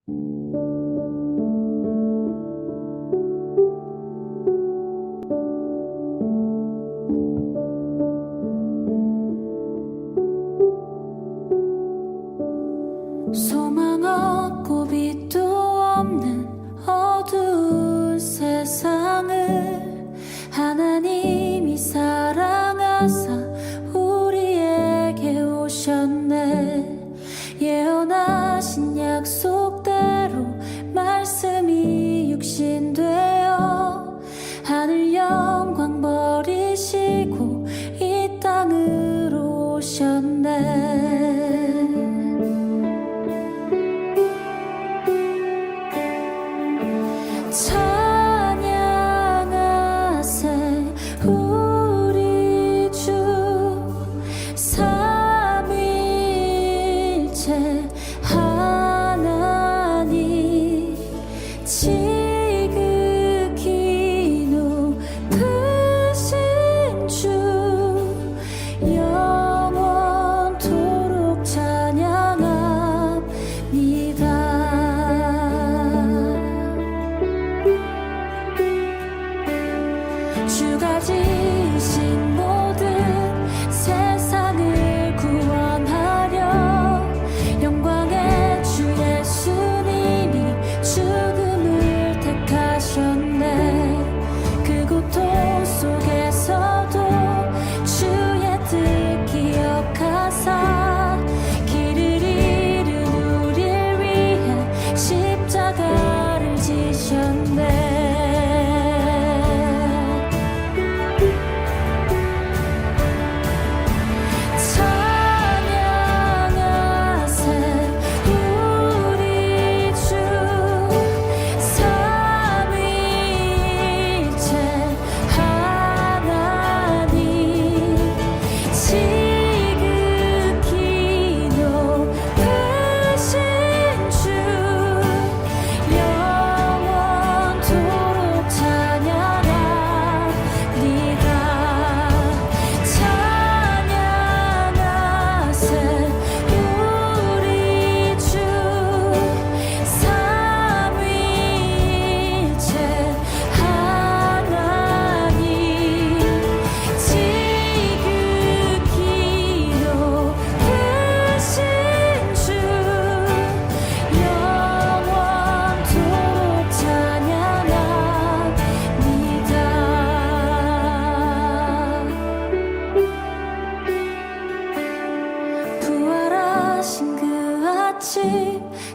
소망 없고 빛도 없는 어두운 세상을 하나님이 사랑하사 우리에게 오셨네. 예언하신 약속대로 말씀이 육신되어 하늘 영광 버리시고 이 땅으로 오셨네. 찬양하세 우리 주 삼위일체 하나님 지극히 높으신 주 영원토록 찬양합니다. 주가 지으신 모든 세상을 구원하려 영광의 주 예수님이 죽음을 택하셨네. 그 고통 속에서도 주의 뜻 기억하사 길을 잃은 우릴 위해 십자가를 지셨네.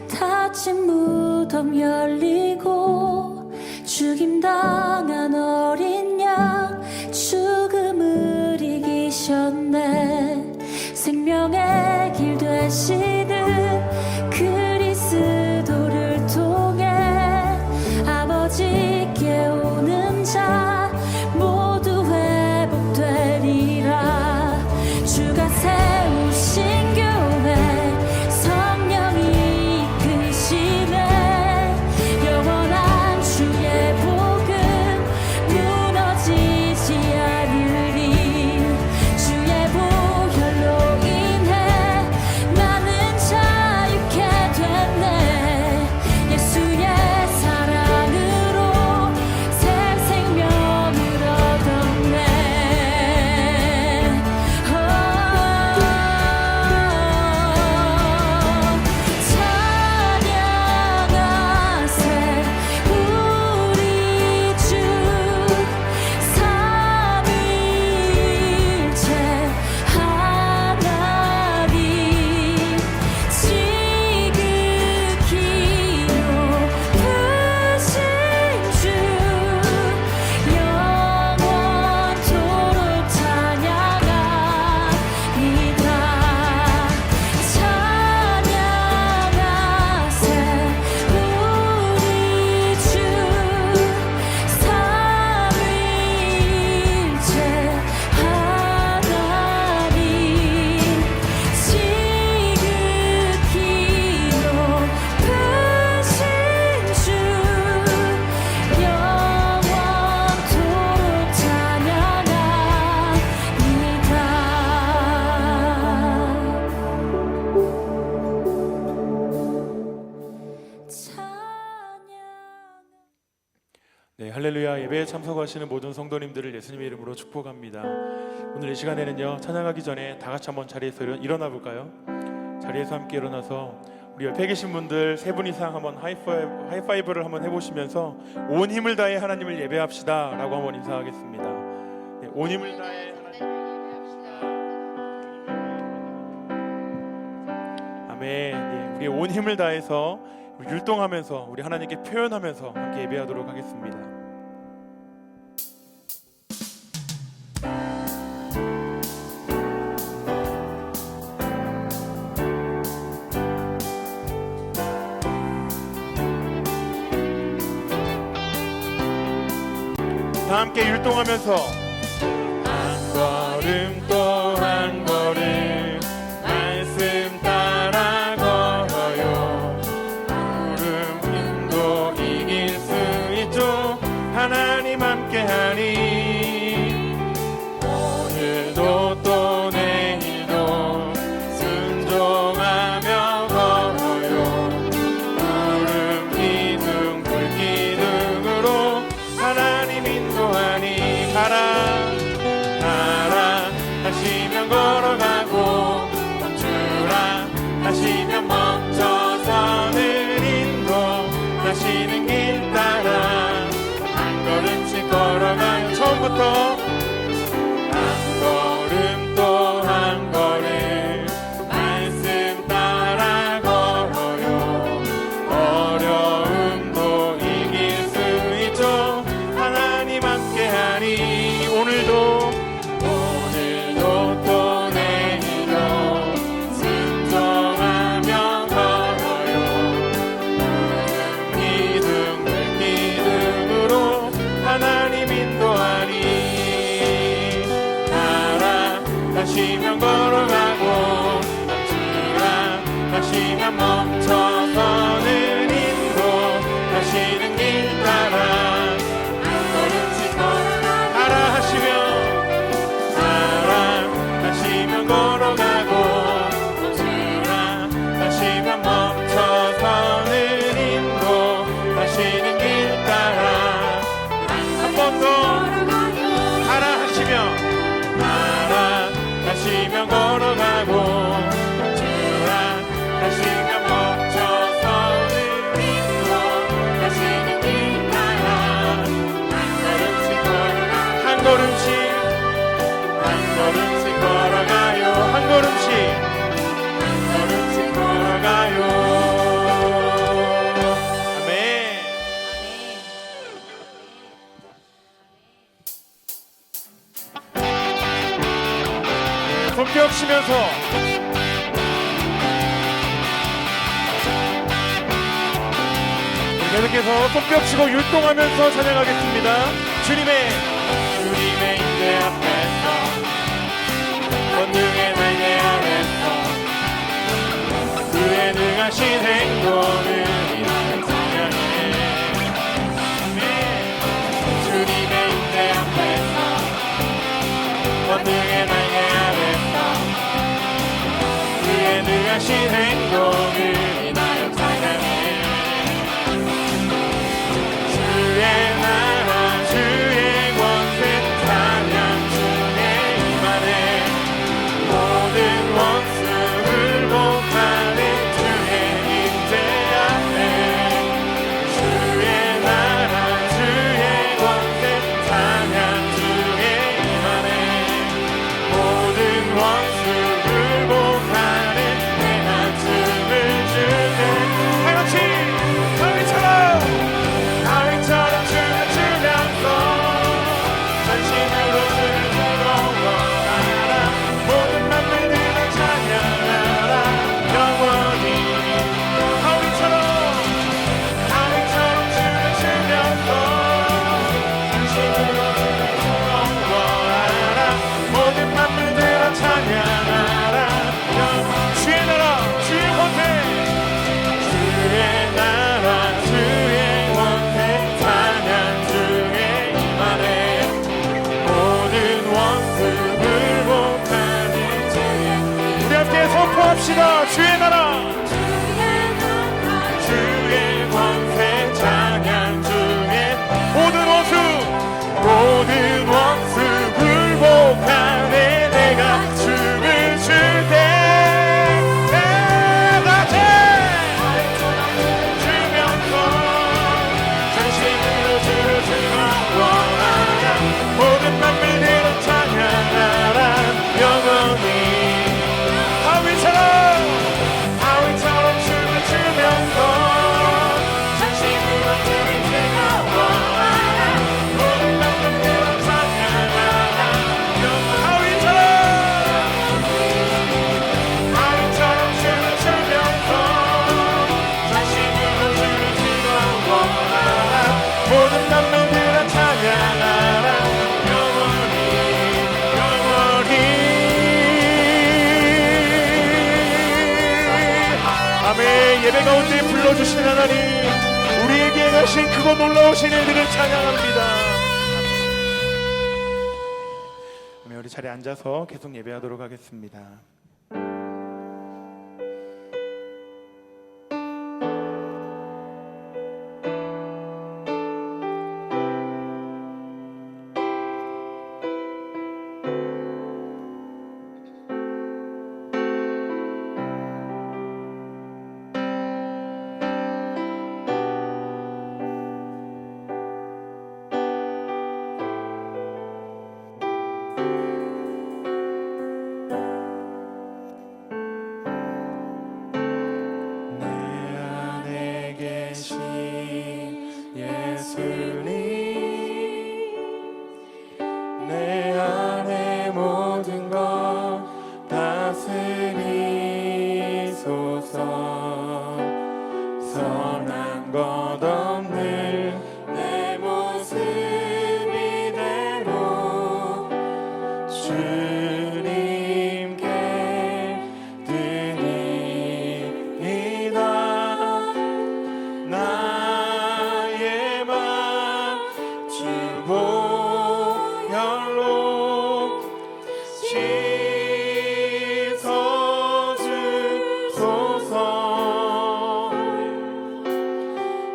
닫힌 무덤 열리고 죽임당한 어린 양 죽음을 이기셨네. 생명의 길 되시는 그리스도를 통해 아버지께 오는 자 모두 회복되리라. 주가 세우신 교회 성령이 이끄시네. 영원한 주의 복음 네, 할렐루야. 예배에 참석하시는 모든 성도님들을 예수님의 이름으로 축복합니다. 오늘 이 시간에는요, 찬양하기 전에 다 같이 한번 자리에서 일어나 볼까요? 자리에서 함께 일어나서 우리 옆에 계신 분들 세 분 이상 한번 하이파이브를 한번 해보시면서 온 힘을 다해 하나님을 예배합시다 라고 한번 인사하겠습니다. 네, 온 힘을 다해 하나님을 예배합시다. 아멘. 네, 우리의 온 힘을 다해서 율동하면서 우리 하나님께 표현하면서 함께 예배하도록 하겠습니다. 다 함께 율동하면서 한 걸음 또 한 걸음 말씀 따라 걸어요. 구름 힘도 이길 수 있죠. 하나님 함께하니 오늘도 또 내일도 순종하며 걸어요. 구름 기둥 불 기둥으로 하나님 인도하니 가라 가라 하시면 걸어가고 멈추라 하시면 멈춰서는 인도하시는 길 따라 한 걸음씩 걸어가요. 처음부터 한 걸음 또 한 걸음 말씀 따라 걸어요. 어려움도 이길 수 있죠. 하나님 함께하니 오늘도 또 내일도 순종하며 걸어요. 기둥 기둥으로 하나님 인도하니 가라 하시면 걸어가고 멈추라 하시면 멈춰서는 인도하시는 길 따라 한 걸음씩 가라 하시면 걸어가고 멈추라 하시면 멈춰서는 인도하시는 길 따라 한 번 더 가라 하시면 걸어가고 멈추라 하시면 멈춰서는 인도하시는 길 따라 한 걸음씩 걸어가요. 한 걸음씩 걸어가요. 한 걸음씩 걸어가요. 아멘. 손 펴시면서 계속해서 손 펴시고 율동하면서 찬양하겠습니다. 주님의 임재 앞에서 권능의 날개 아래서 그의 능하신 행동을 이나는 찬양해. 주님의 임재 앞에서 권능의 날개 아래서 그의 능하신 행동을 이나는 찬양해. 주의 나라 주의 권세 찬양 중에 임하네. 모든 원수를 못하는 주의 임재 앞에 주의 나라 주의 권세 찬양 중에 임하네. 모든 원수를 못하는 내 한숨을 주네. 다같이 바위처럼 주를 주면서 전심으로 주를 부러워하라. 모든 만물들아 찬양하라. 영원히 바위처럼 주를 주면서 전심으로 주를 부러워하라. 모든 만물들아 찬양하라. 주의 나라 주의 권세 주의 나라 주의 권세 찬양 중에 임하네. 모든 원수를 못하는 우리 함께 선포합시다. 주의 나라 주의 권세 찬양 중에 모든 남들아 찬양하라 영원히 영원히. 아멘. 예배 가운데 불러주신 하나님, 우리에게 하신 크고 놀라우신 일들을 찬양합니다. 아멘. 우리 자리에 앉아서 계속 예배하도록 하겠습니다. 내 안에 모든 것 다스리소서. 선한 것 없는 내 모습 이대로 주님께 드리이다. 나의 맘 주 보혈로 씻어주소서.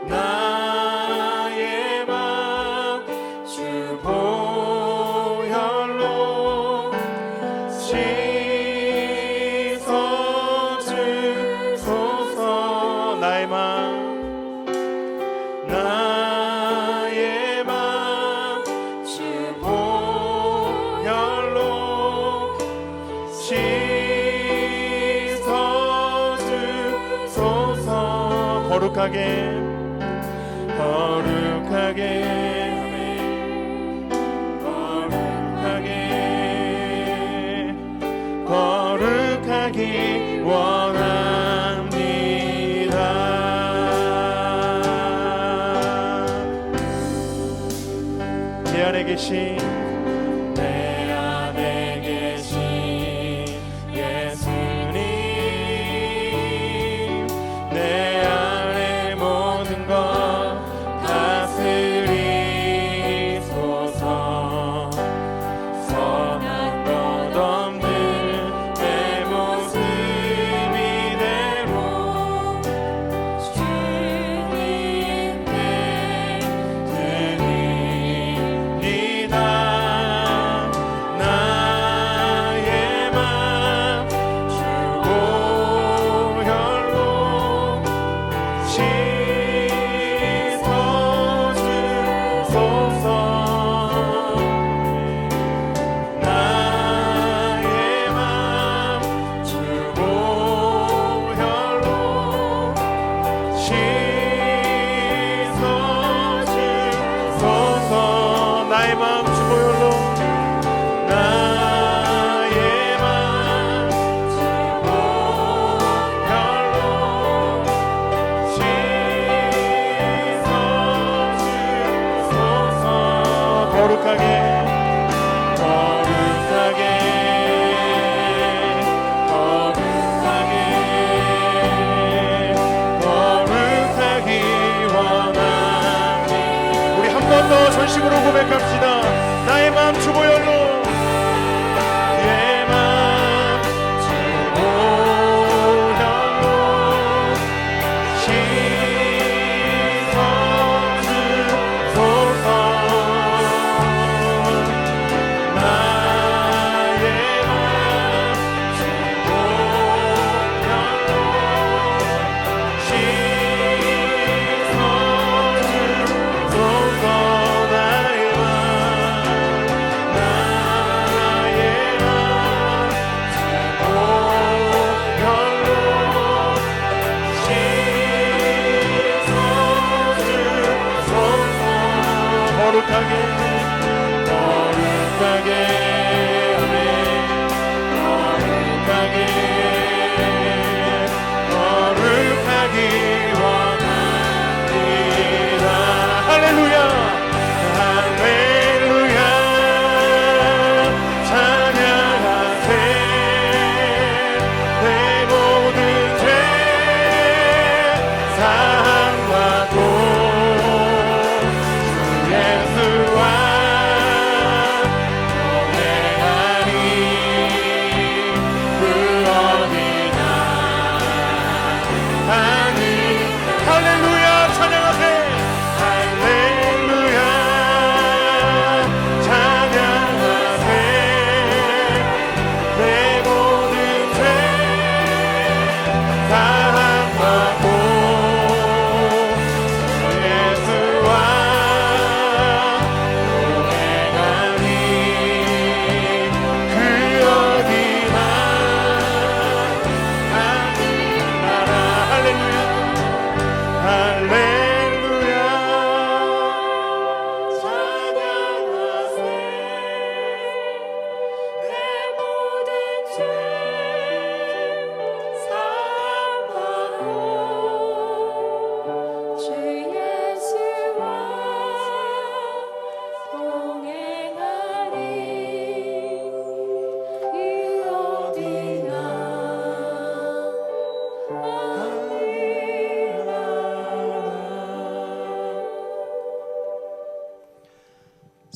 나의 맘 주 보혈로 씻어주소서. 나의 맘 주 보혈로 씻어주소서. 거룩하게 거룩하게 거룩하게 거룩하기 원합니다. 내 안에 계신 예수님, 내 안에 모든 것 다스리소서. 선한 것 없는 내 모습 이대로 주님께 드리이다. 나의 맘 주 보혈로 씻어주소서. 나의 맘 주 보혈로 씻어주소서. 나의 맘 주 보혈로 나의 맘 주 보혈로 씻어주소서. 거룩하게 거룩하게 거룩하게 거룩하기 원하니. 우리 한 번 더 전심으로 고백합시다. 나의 맘 주 보혈로 나의 맘 주 보혈로 씻어주소서. 나의 맘 주 보혈로 씻어주소서. 나의 맘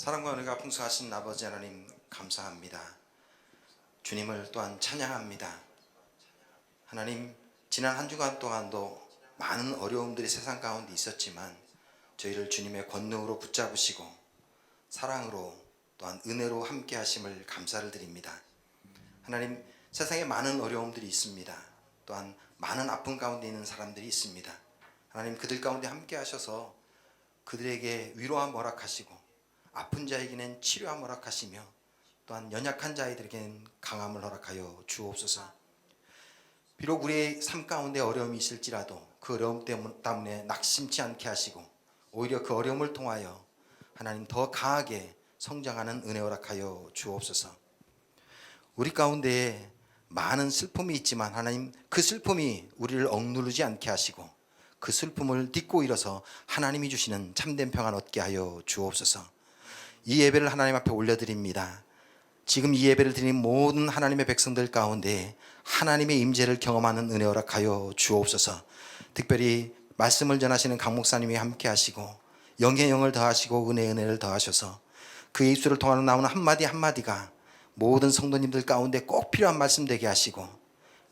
사랑과 은혜가 풍성하신 아버지 하나님 감사합니다. 주님을 또한 찬양합니다. 하나님, 지난 한 주간 동안도 많은 어려움들이 세상 가운데 있었지만 저희를 주님의 권능으로 붙잡으시고 사랑으로 또한 은혜로 함께 하심을 감사를 드립니다. 하나님, 세상에 많은 어려움들이 있습니다. 또한 많은 아픔 가운데 있는 사람들이 있습니다. 하나님, 그들 가운데 함께 하셔서 그들에게 위로함 허락하시고 아픈 자에게는 치료함 허락하시며 또한 연약한 자들에게는 강함을 허락하여 주옵소서. 비록 우리의 삶 가운데 어려움이 있을지라도 그 어려움 때문에 낙심치 않게 하시고 오히려 그 어려움을 통하여 하나님 더 강하게 성장하는 은혜 허락하여 주옵소서. 우리 가운데에 많은 슬픔이 있지만 하나님, 그 슬픔이 우리를 억누르지 않게 하시고 그 슬픔을 딛고 일어서 하나님이 주시는 참된 평안 얻게 하여 주옵소서. 이 예배를 하나님 앞에 올려드립니다. 지금 이 예배를 드린 모든 하나님의 백성들 가운데 하나님의 임재를 경험하는 은혜 허락하여 주옵소서. 특별히 말씀을 전하시는 강 목사님이 함께 하시고 영의 영을 더하시고 은혜의 은혜를 더하셔서 그 입술을 통하여 나오는 한마디 한마디가 모든 성도님들 가운데 꼭 필요한 말씀 되게 하시고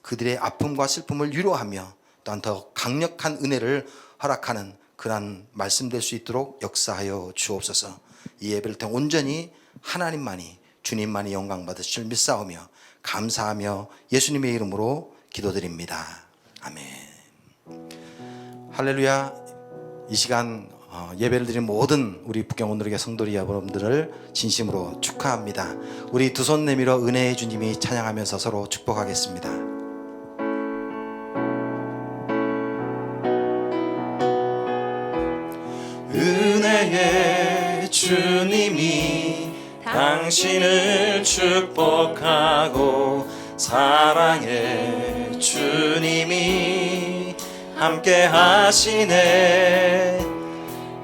그들의 아픔과 슬픔을 위로하며 또한 더 강력한 은혜를 허락하는 그러한 말씀 될 수 있도록 역사하여 주옵소서. 이 예배를 통해 온전히 하나님만이, 주님만이 영광 받으실 줄 믿사오며 감사하며 예수님의 이름으로 기도드립니다. 아멘. 할렐루야. 이 시간 예배를 드린 모든 우리 북경원들에게 성도리 여러분들을 진심으로 축하합니다. 우리 두 손 내밀어 은혜의 주님이 찬양하면서 서로 축복하겠습니다. 은혜의 주님이 당신을 축복하고 사랑의 주님이 함께 하시네.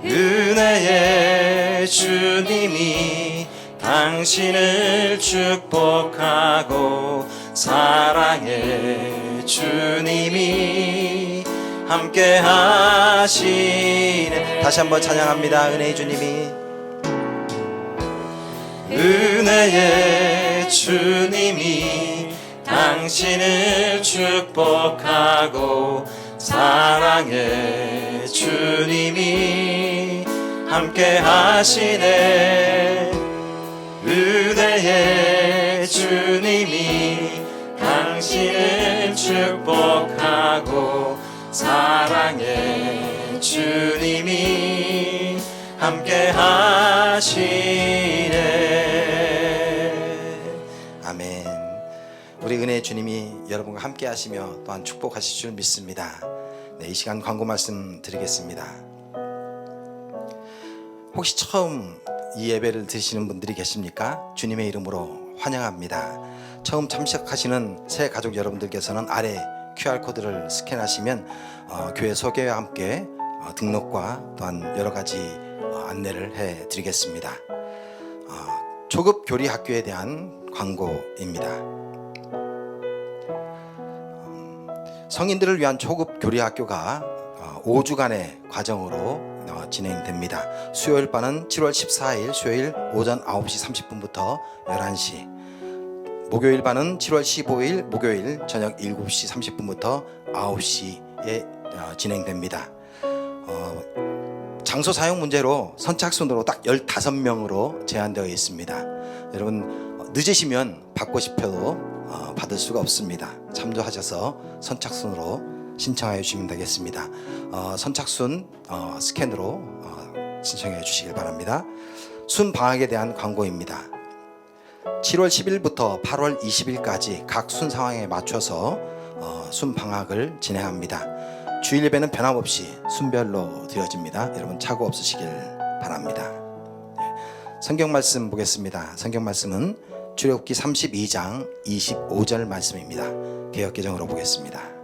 은혜의 주님이 당신을 축복하고 사랑의 주님이 함께 하시네. 다시 한번 찬양합니다. 은혜의 주님이, 은혜의 주님이 당신을 축복하고 사랑의 주님이 함께 하시네. 은혜의 주님이 당신을 축복하고 사랑의 주님이 함께 하시네. 아멘. 우리 은혜의 주님이 여러분과 함께 하시며 또한 축복하실 줄 믿습니다. 네, 이 시간 광고 말씀 드리겠습니다. 혹시 처음 이 예배를 드시는 분들이 계십니까? 주님의 이름으로 환영합니다. 처음 참석하시는 새 가족 여러분들께서는 아래 QR코드를 스캔하시면 교회 소개와 함께 등록과 또한 여러 가지 안내를 해드리겠습니다. 초급 교리 학교에 대한 광고입니다. 성인들을 위한 초급 교리 학교가 5주간의 과정으로 진행됩니다. 수요일 반은 7월 14일 수요일 오전 9시 30분부터 11시, 목요일 반은 7월 15일 목요일 저녁 7시 30분부터 9시에 진행됩니다. 장소 사용 문제로 선착순으로 딱 15명으로 제한되어 있습니다. 여러분 늦으시면 받고 싶어도 받을 수가 없습니다. 참조하셔서 선착순으로 신청하여 주시면 되겠습니다. 선착순 스캔으로 신청해 주시길 바랍니다. 순방학에 대한 광고입니다. 7월 10일부터 8월 20일까지 각 순 상황에 맞춰서 순방학을 진행합니다. 주일 예배는 변함없이 순별로 드려집니다. 여러분 착오 없으시길 바랍니다. 성경 말씀 보겠습니다. 성경 말씀은 출애굽기 32장 25절 말씀입니다. 개역 개정으로 보겠습니다.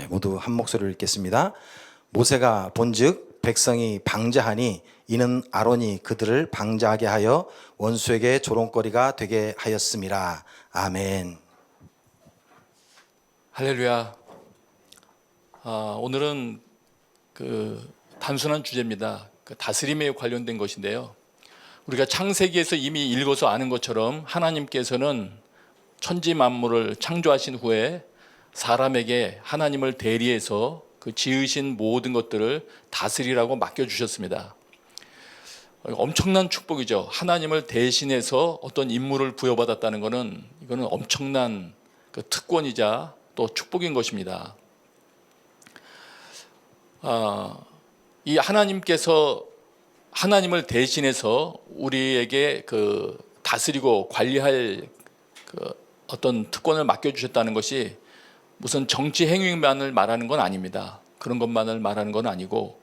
모두 한 목소리로 읽겠습니다. 모세가 본즉 백성이 방자하니 이는 아론이 그들을 방자하게 하여 원수에게 조롱거리가 되게 하였음이라. 아멘. 할렐루야. 오늘은 단순한 주제입니다. 다스림에 관련된 것인데요. 우리가 창세기에서 이미 읽어서 아는 것처럼 하나님께서는 천지 만물을 창조하신 후에 사람에게 하나님을 대리해서 그 지으신 모든 것들을 다스리라고 맡겨주셨습니다. 엄청난 축복이죠. 하나님을 대신해서 어떤 임무를 부여받았다는 것은 이거는 엄청난 특권이자 또 축복인 것입니다. 이 하나님께서 하나님을 대신해서 우리에게 다스리고 관리할 어떤 특권을 맡겨주셨다는 것이 무슨 정치 행위만을 말하는 건 아닙니다. 그런 것만을 말하는 건 아니고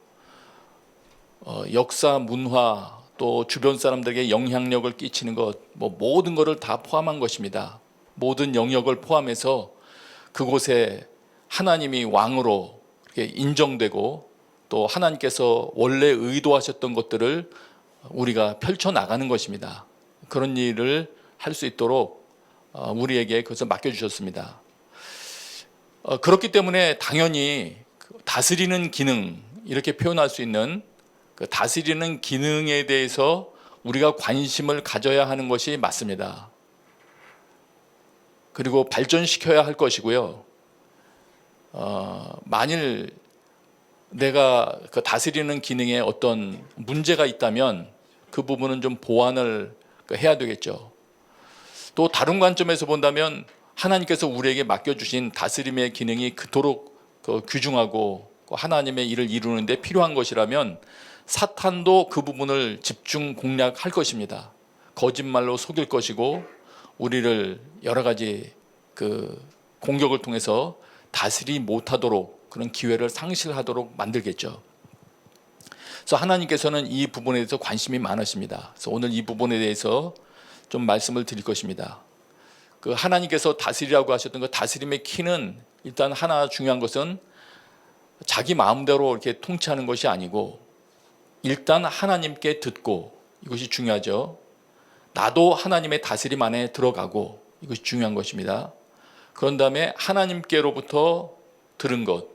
역사, 문화, 또 주변 사람들에게 영향력을 끼치는 것, 모든 것을 다 포함한 것입니다. 모든 영역을 포함해서 그곳에 하나님이 왕으로 이렇게 인정되고 또 하나님께서 원래 의도하셨던 것들을 우리가 펼쳐나가는 것입니다. 그런 일을 할 수 있도록 우리에게 그것을 맡겨주셨습니다. 그렇기 때문에 당연히 다스리는 기능, 이렇게 표현할 수 있는 다스리는 기능에 대해서 우리가 관심을 가져야 하는 것이 맞습니다. 그리고 발전시켜야 할 것이고요. 만일 내가 다스리는 기능에 어떤 문제가 있다면 그 부분은 좀 보완을 해야 되겠죠. 또 다른 관점에서 본다면 하나님께서 우리에게 맡겨주신 다스림의 기능이 그토록 귀중하고 하나님의 일을 이루는데 필요한 것이라면 사탄도 그 부분을 집중 공략할 것입니다. 거짓말로 속일 것이고 우리를 여러 가지 공격을 통해서 다스리지 못하도록 그런 기회를 상실하도록 만들겠죠. 그래서 하나님께서는 이 부분에 대해서 관심이 많으십니다. 그래서 오늘 이 부분에 대해서 좀 말씀을 드릴 것입니다. 하나님께서 다스리라고 하셨던 그 다스림의 키는 일단 하나 중요한 것은 자기 마음대로 이렇게 통치하는 것이 아니고 일단 하나님께 듣고, 이것이 중요하죠. 나도 하나님의 다스림 안에 들어가고, 이것이 중요한 것입니다. 그런 다음에 하나님께로부터 들은 것,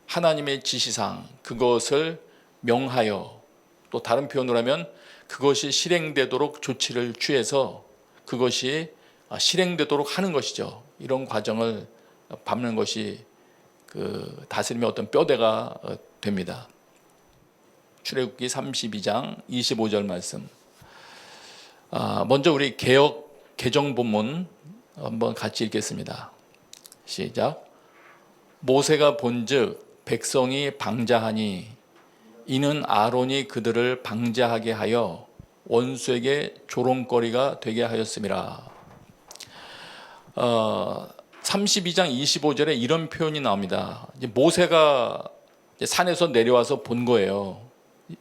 하나님의 지시상 그것을 명하여, 또 다른 표현으로 하면 그것이 실행되도록 조치를 취해서 그것이 실행되도록 하는 것이죠. 이런 과정을 밟는 것이 다스림의 어떤 뼈대가 됩니다. 출애굽기 32장 25절 말씀. 먼저 우리 개정 본문 한번 같이 읽겠습니다. 시작. 모세가 본즉 백성이 방자하니 이는 아론이 그들을 방자하게 하여 원수에게 조롱거리가 되게 하였음이라. 32장 25절에 이런 표현이 나옵니다. 이제 모세가 산에서 내려와서 본 거예요.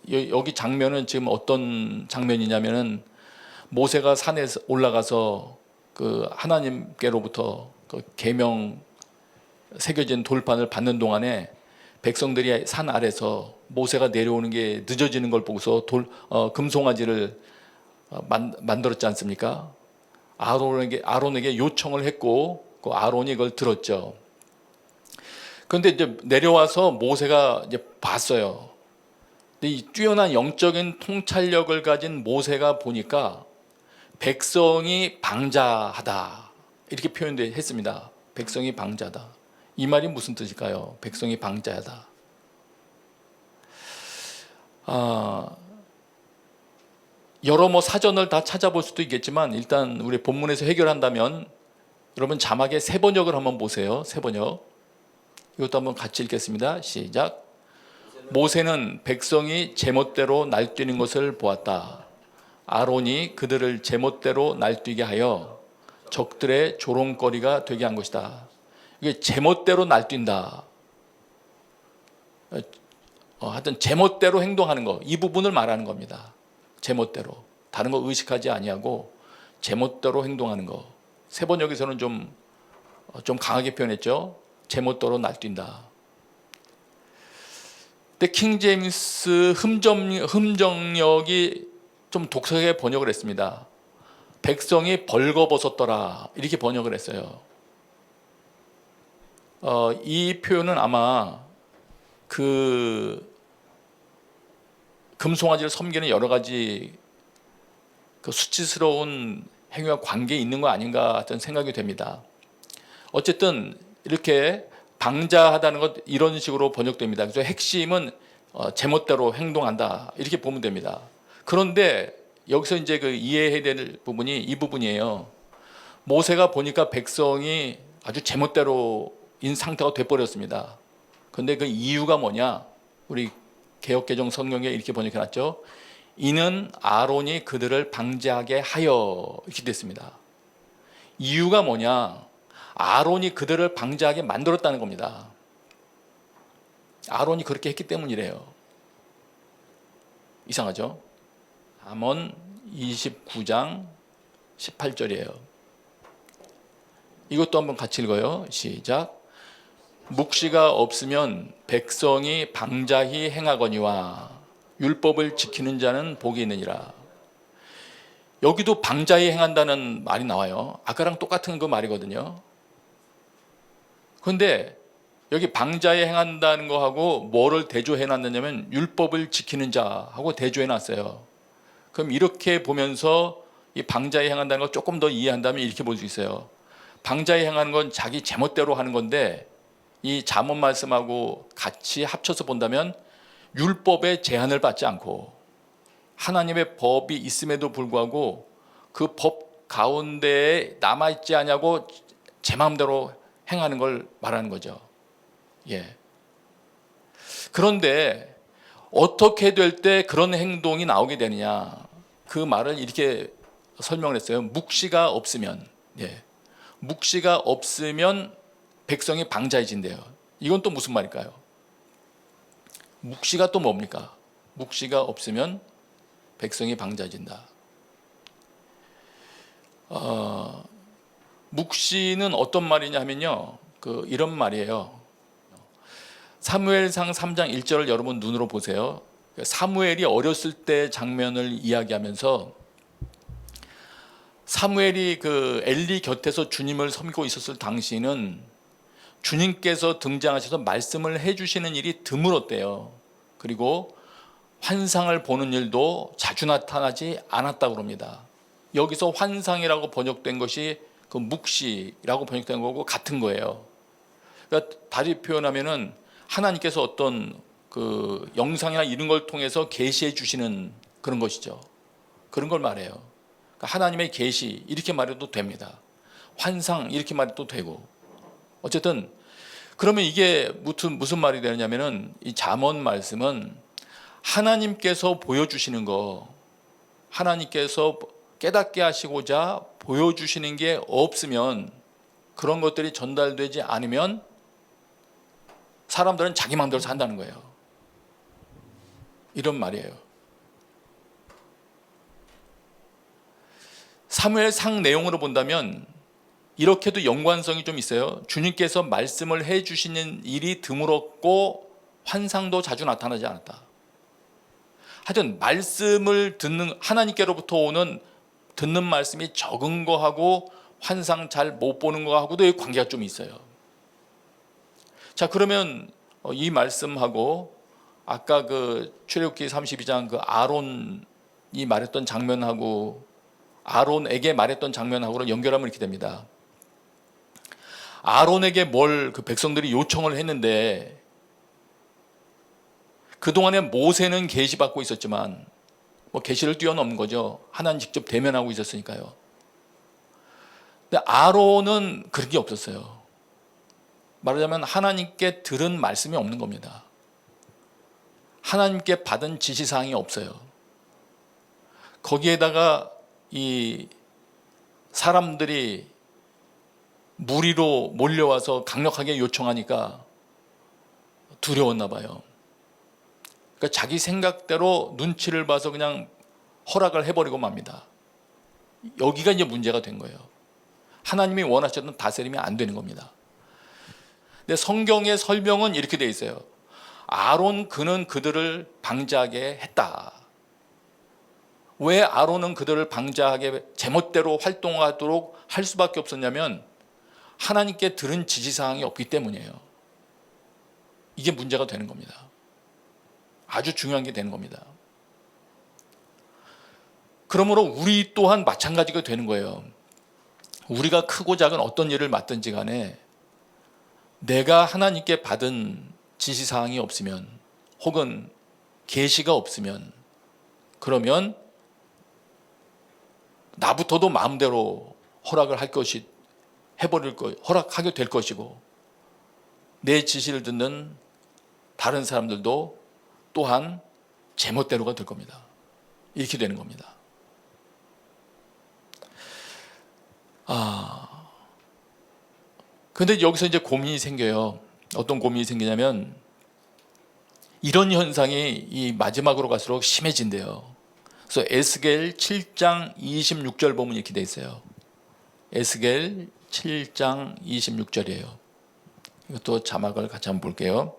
여기 장면은 지금 어떤 장면이냐면은 모세가 산에 올라가서 하나님께로부터 계명 새겨진 돌판을 받는 동안에 백성들이 산 아래서 모세가 내려오는 게 늦어지는 걸 보고서 금송아지를 만들었지 않습니까? 아론에게 요청을 했고 아론이 그걸 들었죠. 그런데 이제 내려와서 모세가 이제 봤어요. 이 뛰어난 영적인 통찰력을 가진 모세가 보니까 백성이 방자하다 이렇게 표현했습니다. 백성이 방자다. 이 말이 무슨 뜻일까요? 백성이 방자하다. 여러 사전을 다 찾아볼 수도 있겠지만 일단 우리 본문에서 해결한다면 여러분 자막에 세 번역을 한번 보세요. 세 번역. 이것도 한번 같이 읽겠습니다. 시작. 모세는 백성이 제멋대로 날뛰는 것을 보았다. 아론이 그들을 제멋대로 날뛰게 하여 적들의 조롱거리가 되게 한 것이다. 이게 제멋대로 날뛴다. 하여튼 제멋대로 행동하는 거, 이 부분을 말하는 겁니다. 제멋대로. 다른 거 의식하지 아니하고 제멋대로 행동하는 거. 세 번역에서는 좀 강하게 표현했죠. 제멋대로 날뛴다. 근데 킹제임스 흠정역이 좀 독특하게 번역을 했습니다. 백성이 벌거벗었더라 이렇게 번역을 했어요. 이 표현은 아마 그 금송아지를 섬기는 여러 가지 그 수치스러운 행위와 관계에 있는 거 아닌가 하는 생각이 됩니다. 어쨌든 이렇게 방자하다는 것 이런 식으로 번역됩니다. 그래서 핵심은 제멋대로 행동한다 이렇게 보면 됩니다. 그런데 여기서 이제 그 이해해야 될 부분이 이 부분이에요. 모세가 보니까 백성이 아주 제멋대로인 상태가 돼버렸습니다. 그런데 그 이유가 뭐냐? 우리 개역개정 성경에 이렇게 번역해놨죠. 이는 아론이 그들을 방제하게 하여 이렇게 됐습니다. 이유가 뭐냐? 아론이 그들을 방제하게 만들었다는 겁니다. 아론이 그렇게 했기 때문이래요. 이상하죠? 잠언 29장 18절이에요. 이것도 한번 같이 읽어요. 시작. 묵시가 없으면 백성이 방자히 행하거니와 율법을 지키는 자는 복이 있느니라. 여기도 방자히 행한다는 말이 나와요. 아까랑 똑같은 그 말이거든요. 그런데 여기 방자히 행한다는 거하고 뭐를 대조해 놨느냐면 율법을 지키는 자하고 대조해 놨어요. 그럼 이렇게 보면서 이 방자히 행한다는 걸 조금 더 이해한다면 이렇게 볼 수 있어요. 방자히 행하는 건 자기 제멋대로 하는 건데 이 잠언 말씀하고 같이 합쳐서 본다면 율법의 제한을 받지 않고 하나님의 법이 있음에도 불구하고 그 법 가운데에 남아있지 않냐고 제 마음대로 행하는 걸 말하는 거죠. 예. 그런데 어떻게 될 때 그런 행동이 나오게 되느냐? 그 말을 이렇게 설명을 했어요. 묵시가 없으면, 예. 묵시가 없으면 백성이 방자해진대요. 이건 또 무슨 말일까요? 묵시가 또 뭡니까? 묵시가 없으면 백성이 방자해진다. 묵시는 어떤 말이냐 하면요. 이런 말이에요. 사무엘상 3장 1절을 여러분 눈으로 보세요. 사무엘이 어렸을 때 장면을 이야기하면서 사무엘이 그 엘리 곁에서 주님을 섬기고 있었을 당시는 주님께서 등장하셔서 말씀을 해주시는 일이 드물었대요. 그리고 환상을 보는 일도 자주 나타나지 않았다고 합니다. 여기서 환상이라고 번역된 것이 그 묵시라고 번역된 거고 같은 거예요. 그러니까 다시 표현하면은 하나님께서 어떤 그 영상이나 이런 걸 통해서 계시해 주시는 그런 것이죠. 그런 걸 말해요. 그러니까 하나님의 계시 이렇게 말해도 됩니다. 환상 이렇게 말해도 되고. 어쨌든 그러면 이게 무슨 말이 되느냐면은 이 잠언 말씀은 하나님께서 보여주시는 거, 하나님께서 깨닫게 하시고자 보여주시는 게 없으면 그런 것들이 전달되지 않으면 사람들은 자기 마음대로 산다는 거예요. 이런 말이에요. 사무엘상 내용으로 본다면 이렇게도 연관성이 좀 있어요. 주님께서 말씀을 해주시는 일이 드물었고 환상도 자주 나타나지 않았다. 하여튼 말씀을 듣는 하나님께로부터 오는 듣는 말씀이 적은 거하고 환상 잘 못 보는 거하고도 관계가 좀 있어요. 자, 그러면 이 말씀하고 아까 그 출애굽기 32장 그 아론이 말했던 장면하고 아론에게 말했던 장면하고를 연결하면 이렇게 됩니다. 아론에게 뭘 그 백성들이 요청을 했는데 그동안에 모세는 계시받고 있었지만 뭐 계시를 뛰어넘는 거죠. 하나님 직접 대면하고 있었으니까요. 근데 아론은 그런 게 없었어요. 말하자면 하나님께 들은 말씀이 없는 겁니다. 하나님께 받은 지시사항이 없어요. 거기에다가 이 사람들이 무리로 몰려와서 강력하게 요청하니까 두려웠나 봐요. 그러니까 자기 생각대로 눈치를 봐서 그냥 허락을 해버리고 맙니다. 여기가 이제 문제가 된 거예요. 하나님이 원하셨던 다스림이 안 되는 겁니다. 근데 성경의 설명은 이렇게 돼 있어요. 아론 그는 그들을 방자하게 했다. 왜 아론은 그들을 방자하게 제멋대로 활동하도록 할 수밖에 없었냐면 하나님께 들은 지시사항이 없기 때문이에요. 이게 문제가 되는 겁니다. 아주 중요한 게 되는 겁니다. 그러므로 우리 또한 마찬가지가 되는 거예요. 우리가 크고 작은 어떤 일을 맡든지 간에 내가 하나님께 받은 지시사항이 없으면 혹은 계시가 없으면 그러면 나부터도 마음대로 허락을 할 것이 허락하게 될 것이고 내 지시를 듣는 다른 사람들도 또한 제멋대로가 될 겁니다. 이렇게 되는 겁니다. 근데 여기서 이제 고민이 생겨요. 어떤 고민이 생기냐면 이런 현상이 이 마지막으로 갈수록 심해진대요. 그래서 에스겔 7장 26절 보면 이렇게 돼 있어요. 에스겔 7장 26절이에요. 이것도 자막을 같이 한번 볼게요.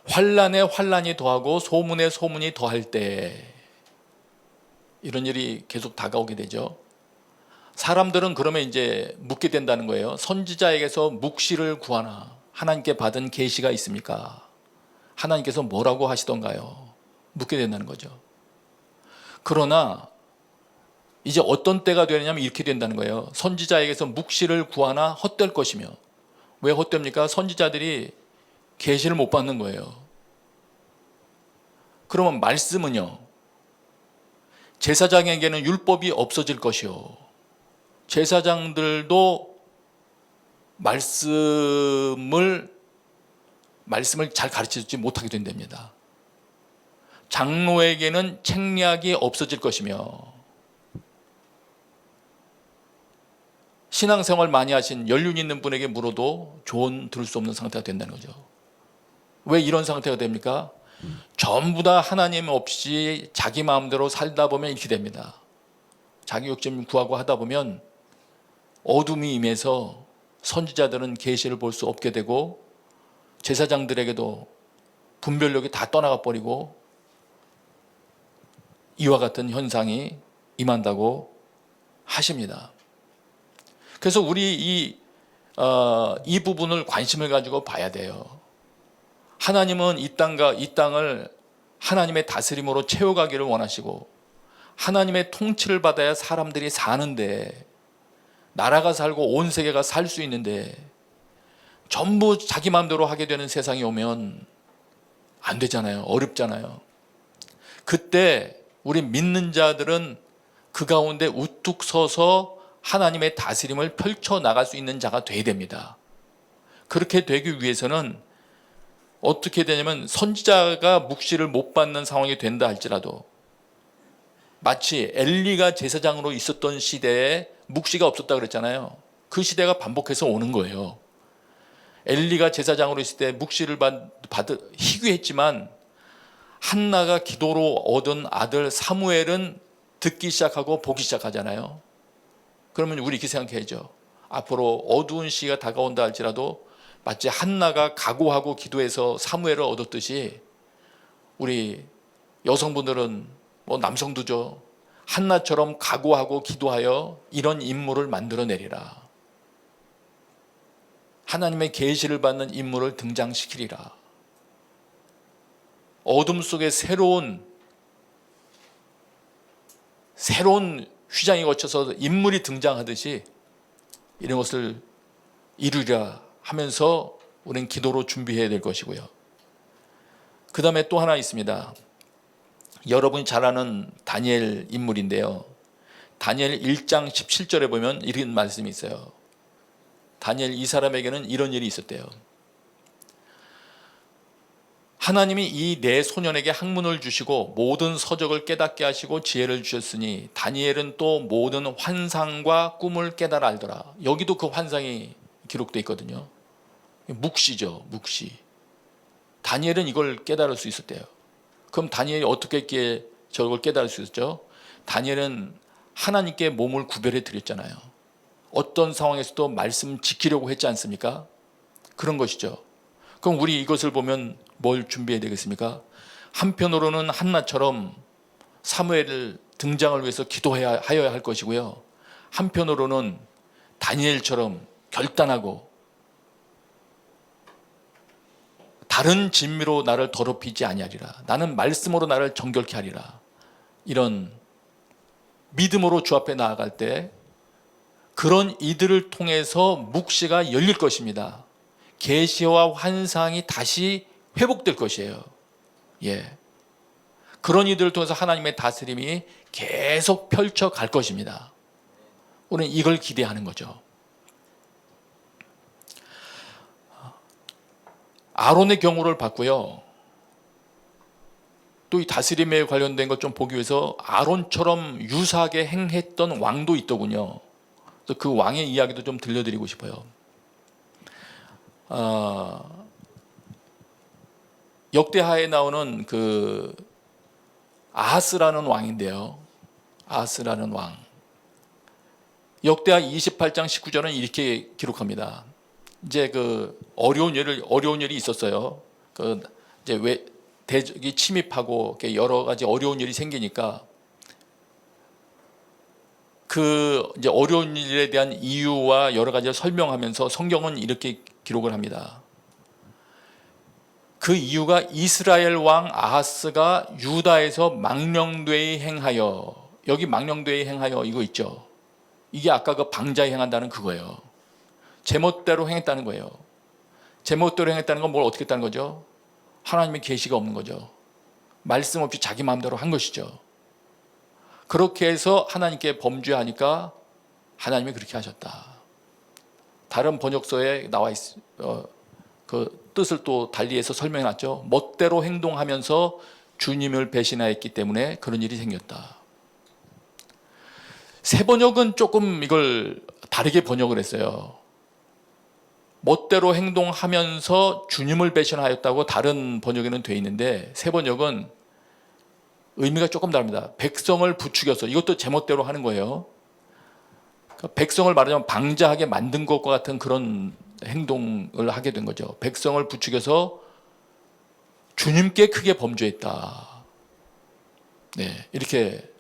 환난에 환난이 더하고 소문에 소문이 더할 때 이런 일이 계속 다가오게 되죠. 사람들은 그러면 이제 묻게 된다는 거예요. 선지자에게서 묵시를 구하나 하나님께 받은 계시가 있습니까? 하나님께서 뭐라고 하시던가요? 묻게 된다는 거죠. 그러나 이제 어떤 때가 되느냐면 이렇게 된다는 거예요. 선지자에게서 묵시를 구하나 헛될 것이며. 왜 헛됩니까? 선지자들이 계시를 못 받는 거예요. 그러면 말씀은요, 제사장에게는 율법이 없어질 것이요, 제사장들도 말씀을 잘 가르치지 못하게 된답니다. 장로에게는 책략이 없어질 것이며 신앙생활 많이 하신 연륜 있는 분에게 물어도 조언 들을 수 없는 상태가 된다는 거죠. 왜 이런 상태가 됩니까? 전부 다 하나님 없이 자기 마음대로 살다 보면 이렇게 됩니다. 자기 욕심 구하고 하다 보면 어둠이 임해서 선지자들은 계시를 볼 수 없게 되고 제사장들에게도 분별력이 다 떠나가 버리고 이와 같은 현상이 임한다고 하십니다. 그래서 우리 이 부분을 관심을 가지고 봐야 돼요. 하나님은 이 땅을 하나님의 다스림으로 채워가기를 원하시고 하나님의 통치를 받아야 사람들이 사는데, 나라가 살고 온 세계가 살 수 있는데 전부 자기 마음대로 하게 되는 세상이 오면 안 되잖아요. 어렵잖아요. 그때 우리 믿는 자들은 그 가운데 우뚝 서서 하나님의 다스림을 펼쳐나갈 수 있는 자가 돼야 됩니다. 그렇게 되기 위해서는 어떻게 되냐면 선지자가 묵시를 못 받는 상황이 된다 할지라도, 마치 엘리가 제사장으로 있었던 시대에 묵시가 없었다 그랬잖아요. 그 시대가 반복해서 오는 거예요. 엘리가 제사장으로 있을 때 묵시를 희귀했지만 한나가 기도로 얻은 아들 사무엘은 듣기 시작하고 보기 시작하잖아요. 그러면 우리 이렇게 생각해야죠. 앞으로 어두운 시기가 다가온다 할지라도 마치 한나가 각오하고 기도해서 사무엘을 얻었듯이 우리 여성분들은 남성도죠. 한나처럼 각오하고 기도하여 이런 인물을 만들어내리라. 하나님의 계시를 받는 인물을 등장시키리라. 어둠 속에 새로운 휘장이 거쳐서 인물이 등장하듯이 이런 것을 이루리라 하면서 우리는 기도로 준비해야 될 것이고요. 그 다음에 또 하나 있습니다. 여러분이 잘 아는 다니엘 인물인데요. 다니엘 1장 17절에 보면 이런 말씀이 있어요. 다니엘 이 사람에게는 이런 일이 있었대요. 하나님이 이 네 소년에게 학문을 주시고 모든 서적을 깨닫게 하시고 지혜를 주셨으니 다니엘은 또 모든 환상과 꿈을 깨달아 알더라. 여기도 그 환상이 기록되어 있거든요. 묵시죠, 묵시. 다니엘은 이걸 깨달을 수 있었대요. 그럼 다니엘이 어떻게 저걸 깨달을 수 있었죠? 다니엘은 하나님께 몸을 구별해 드렸잖아요. 어떤 상황에서도 말씀 지키려고 했지 않습니까? 그런 것이죠. 그럼 우리 이것을 보면 뭘 준비해야 되겠습니까? 한편으로는 한나처럼 사무엘 등장을 위해서 기도해야 할 것이고요. 한편으로는 다니엘처럼 결단하고 다른 진미로 나를 더럽히지 아니하리라. 나는 말씀으로 나를 정결케 하리라. 이런 믿음으로 주 앞에 나아갈 때 그런 이들을 통해서 묵시가 열릴 것입니다. 계시와 환상이 다시 회복될 것이에요. 예. 그런 이들을 통해서 하나님의 다스림이 계속 펼쳐갈 것입니다. 우리는 이걸 기대하는 거죠. 아론의 경우를 봤고요. 또 이 다스림에 관련된 것 좀 보기 위해서 아론처럼 유사하게 행했던 왕도 있더군요. 그래서 그 왕의 이야기도 좀 들려드리고 싶어요. 역대하에 나오는 그 아하스라는 왕인데요. 아하스라는 왕. 역대하 28장 19절은 이렇게 기록합니다. 이제 그 어려운 일이 있었어요. 그 이제 왜 대적이 침입하고 여러 가지 어려운 일이 생기니까 그 이제 어려운 일에 대한 이유와 여러 가지를 설명하면서 성경은 이렇게 기록을 합니다. 그 이유가 이스라엘 왕 아하스가 유다에서 망령되이 행하여, 여기 망령되이 행하여 이거 있죠. 이게 아까 그 방자에 행한다는 그거예요. 제멋대로 행했다는 거예요. 제멋대로 행했다는 건 뭘 어떻게 했다는 거죠? 하나님의 계시가 없는 거죠. 말씀 없이 자기 마음대로 한 것이죠. 그렇게 해서 하나님께 범죄하니까 하나님이 그렇게 하셨다. 다른 번역서에 나와 그 뜻을 또 달리해서 설명해 놨죠. 멋대로 행동하면서 주님을 배신하였기 때문에 그런 일이 생겼다. 새 번역은 조금 이걸 다르게 번역을 했어요. 멋대로 행동하면서 주님을 배신하였다고 다른 번역에는 돼 있는데 새 번역은 의미가 조금 다릅니다. 백성을 부추겨서, 이것도 제멋대로 하는 거예요. 그러니까 백성을 말하자면 방자하게 만든 것과 같은 그런 행동을 하게 된 거죠. 백성을 부추겨서 주님께 크게 범죄했다. 네, 이렇게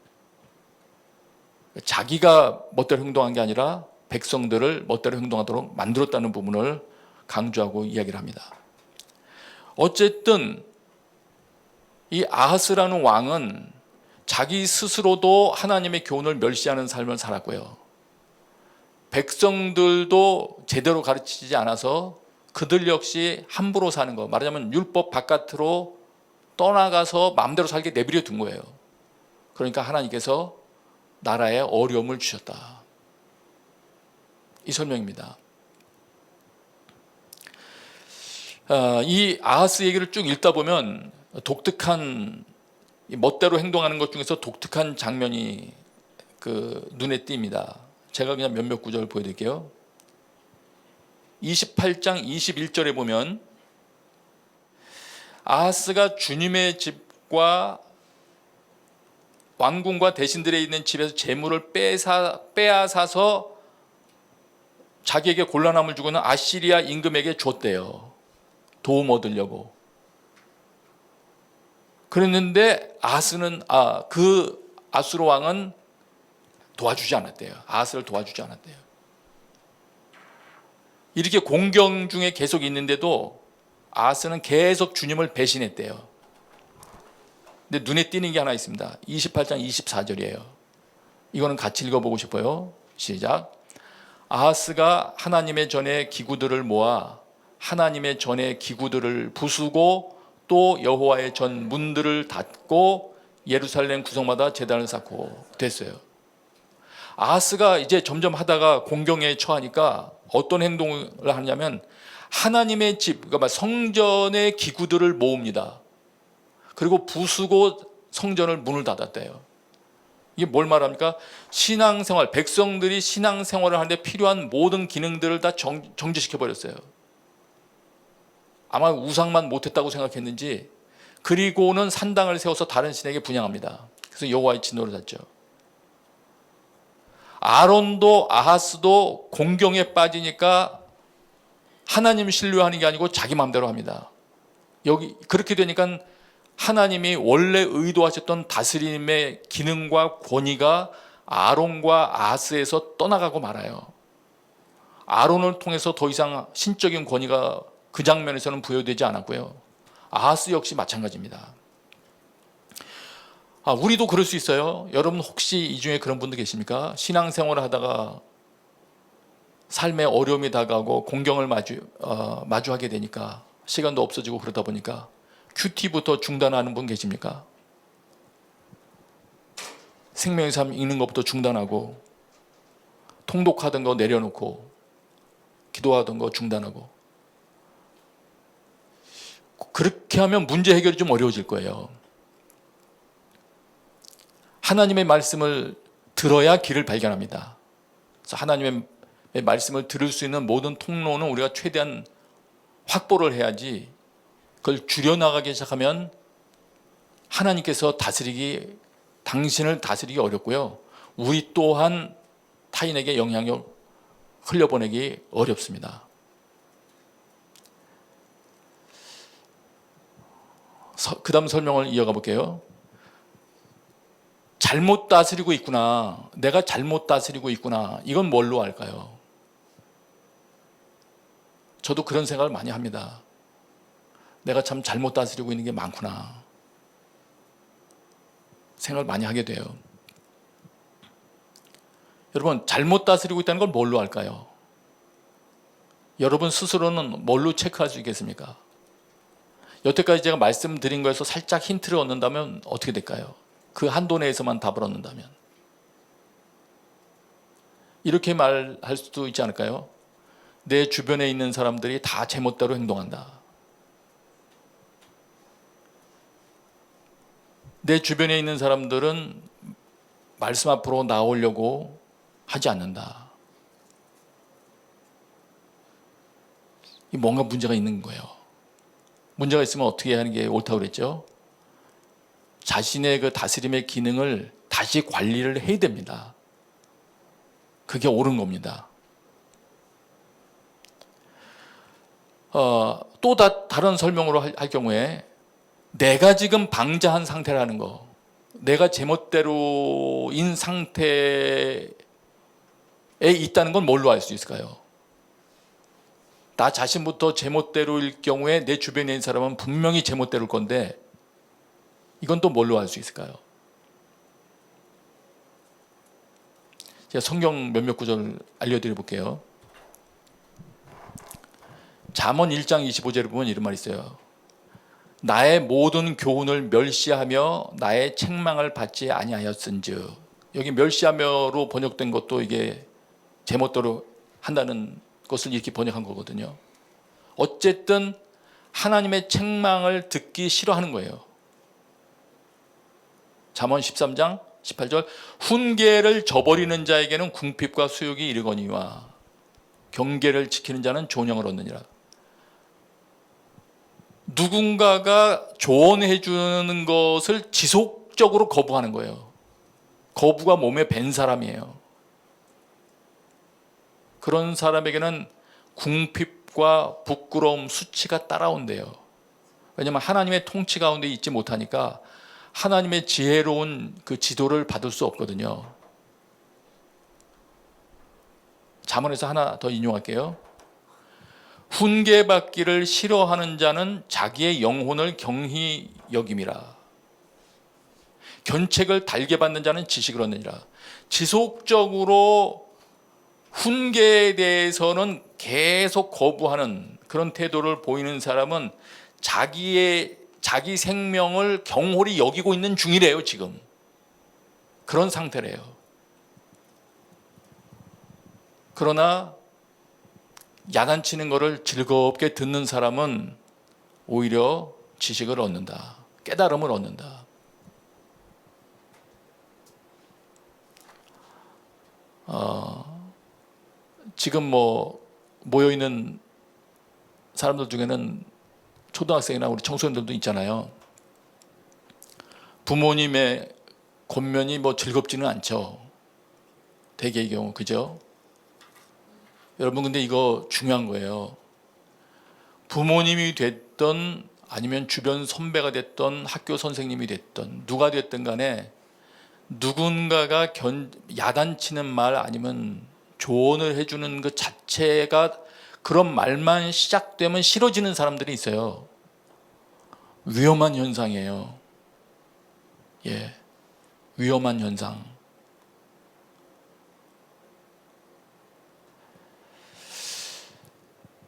자기가 멋대로 행동한 게 아니라 백성들을 멋대로 행동하도록 만들었다는 부분을 강조하고 이야기를 합니다. 어쨌든 이 아하스라는 왕은 자기 스스로도 하나님의 교훈을 멸시하는 삶을 살았고요. 백성들도 제대로 가르치지 않아서 그들 역시 함부로 사는 거, 말하자면 율법 바깥으로 떠나가서 마음대로 살게 내버려 둔 거예요. 그러니까 하나님께서 나라에 어려움을 주셨다. 이 설명입니다. 이 아하스 얘기를 쭉 읽다 보면 독특한, 멋대로 행동하는 것 중에서 독특한 장면이 그 눈에 띕니다. 제가 그냥 몇몇 구절을 보여드릴게요. 28장 21절에 보면 아하스가 주님의 집과 왕궁과 대신들에 있는 집에서 재물을 빼앗아서 자기에게 곤란함을 주고는 아시리아 임금에게 줬대요. 도움 얻으려고. 그랬는데 그 아수르 왕은 도와주지 않았대요. 아하스를 도와주지 않았대요. 이렇게 공경 중에 계속 있는데도 아하스는 계속 주님을 배신했대요. 근데 눈에 띄는 게 하나 있습니다. 28장 24절이에요. 이거는 같이 읽어보고 싶어요. 시작. 아하스가 하나님의 전에 기구들을 모아 하나님의 전에 기구들을 부수고 또 여호와의 전 문들을 닫고 예루살렘 구성마다 제단을 쌓고 됐어요. 아하스가 이제 점점 하다가 공경에 처하니까 어떤 행동을 하냐면 하나님의 집, 그러니까 성전의 기구들을 모읍니다. 그리고 부수고 성전을 문을 닫았대요. 이게 뭘 말합니까? 신앙생활, 백성들이 신앙생활을 하는데 필요한 모든 기능들을 다 정지시켜 버렸어요. 아마 우상만 못했다고 생각했는지, 그리고는 산당을 세워서 다른 신에게 분향합니다. 그래서 여호와의 진노를 닫죠. 아론도 아하스도 공경에 빠지니까 하나님 신뢰하는 게 아니고 자기 마음대로 합니다. 여기 그렇게 되니까 하나님이 원래 의도하셨던 다스림의 기능과 권위가 아론과 아하스에서 떠나가고 말아요. 아론을 통해서 더 이상 신적인 권위가 그 장면에서는 부여되지 않았고요. 아하스 역시 마찬가지입니다. 우리도 그럴 수 있어요. 여러분 혹시 이 중에 그런 분들 계십니까? 신앙생활을 하다가 삶에 어려움이 다가오고 공경을 마주하게 되니까 시간도 없어지고 그러다 보니까 큐티부터 중단하는 분 계십니까? 생명의 삶 읽는 것부터 중단하고 통독하던 거 내려놓고 기도하던 거 중단하고 그렇게 하면 문제 해결이 좀 어려워질 거예요. 하나님의 말씀을 들어야 길을 발견합니다. 그래서 하나님의 말씀을 들을 수 있는 모든 통로는 우리가 최대한 확보를 해야지 그걸 줄여나가기 시작하면 하나님께서 당신을 다스리기 어렵고요. 우리 또한 타인에게 영향력 흘려보내기 어렵습니다. 그 다음 설명을 이어가 볼게요. 잘못 다스리고 있구나. 내가 잘못 다스리고 있구나. 이건 뭘로 알까요? 저도 그런 생각을 많이 합니다. 내가 참 잘못 다스리고 있는 게 많구나. 생각을 많이 하게 돼요. 여러분, 잘못 다스리고 있다는 걸 뭘로 알까요? 여러분 스스로는 뭘로 체크할 수 있겠습니까? 여태까지 제가 말씀드린 거에서 살짝 힌트를 얻는다면 어떻게 될까요? 그 한도 내에서만 답을 얻는다면 이렇게 말할 수도 있지 않을까요? 내 주변에 있는 사람들이 다 제멋대로 행동한다. 내 주변에 있는 사람들은 말씀 앞으로 나오려고 하지 않는다. 뭔가 문제가 있는 거예요. 문제가 있으면 어떻게 하는 게 옳다고 그랬죠? 자신의 그 다스림의 기능을 다시 관리를 해야 됩니다. 그게 옳은 겁니다. 또 다른 설명으로 할 경우에 내가 지금 방자한 상태라는 거, 내가 제멋대로인 상태에 있다는 건 뭘로 알 수 있을까요? 나 자신부터 제멋대로일 경우에 내 주변에 있는 사람은 분명히 제멋대로일 건데 이건 또 뭘로 알 수 있을까요? 제가 성경 몇몇 구절 알려드려 볼게요. 잠언 1장 25절에 보면 이런 말이 있어요. 나의 모든 교훈을 멸시하며 나의 책망을 받지 아니하였은즉. 여기 멸시하며로 번역된 것도 이게 제멋대로 한다는 것을 이렇게 번역한 거거든요. 어쨌든 하나님의 책망을 듣기 싫어하는 거예요. 잠언 13장 18절 훈계를 저버리는 자에게는 궁핍과 수욕이 이르거니와 경계를 지키는 자는 존영을 얻느니라. 누군가가 조언해 주는 것을 지속적으로 거부하는 거예요. 거부가 몸에 밴 사람이에요. 그런 사람에게는 궁핍과 부끄러움, 수치가 따라온대요. 왜냐하면 하나님의 통치 가운데 있지 못하니까 하나님의 지혜로운 그 지도를 받을 수 없거든요. 잠언에서 하나 더 인용할게요. 훈계받기를 싫어하는 자는 자기의 영혼을 경히 여김이라. 견책을 달게 받는 자는 지식을 얻느니라. 지속적으로 훈계에 대해서는 계속 거부하는 그런 태도를 보이는 사람은 자기 생명을 경홀히 여기고 있는 중이래요. 지금 그런 상태래요. 그러나 야단치는 것을 즐겁게 듣는 사람은 오히려 지식을 얻는다. 깨달음을 얻는다. 지금 모여있는 사람들 중에는 초등학생이나 우리 청소년들도 있잖아요. 부모님의 권면이 즐겁지는 않죠. 대개의 경우, 그죠? 여러분, 근데 이거 중요한 거예요. 부모님이 됐던 아니면 주변 선배가 됐던 학교 선생님이 됐던 누가 됐든 간에 누군가가 야단치는 말 아니면 조언을 해주는 그 자체가 그런 말만 시작되면 싫어지는 사람들이 있어요. 위험한 현상이에요. 예, 위험한 현상.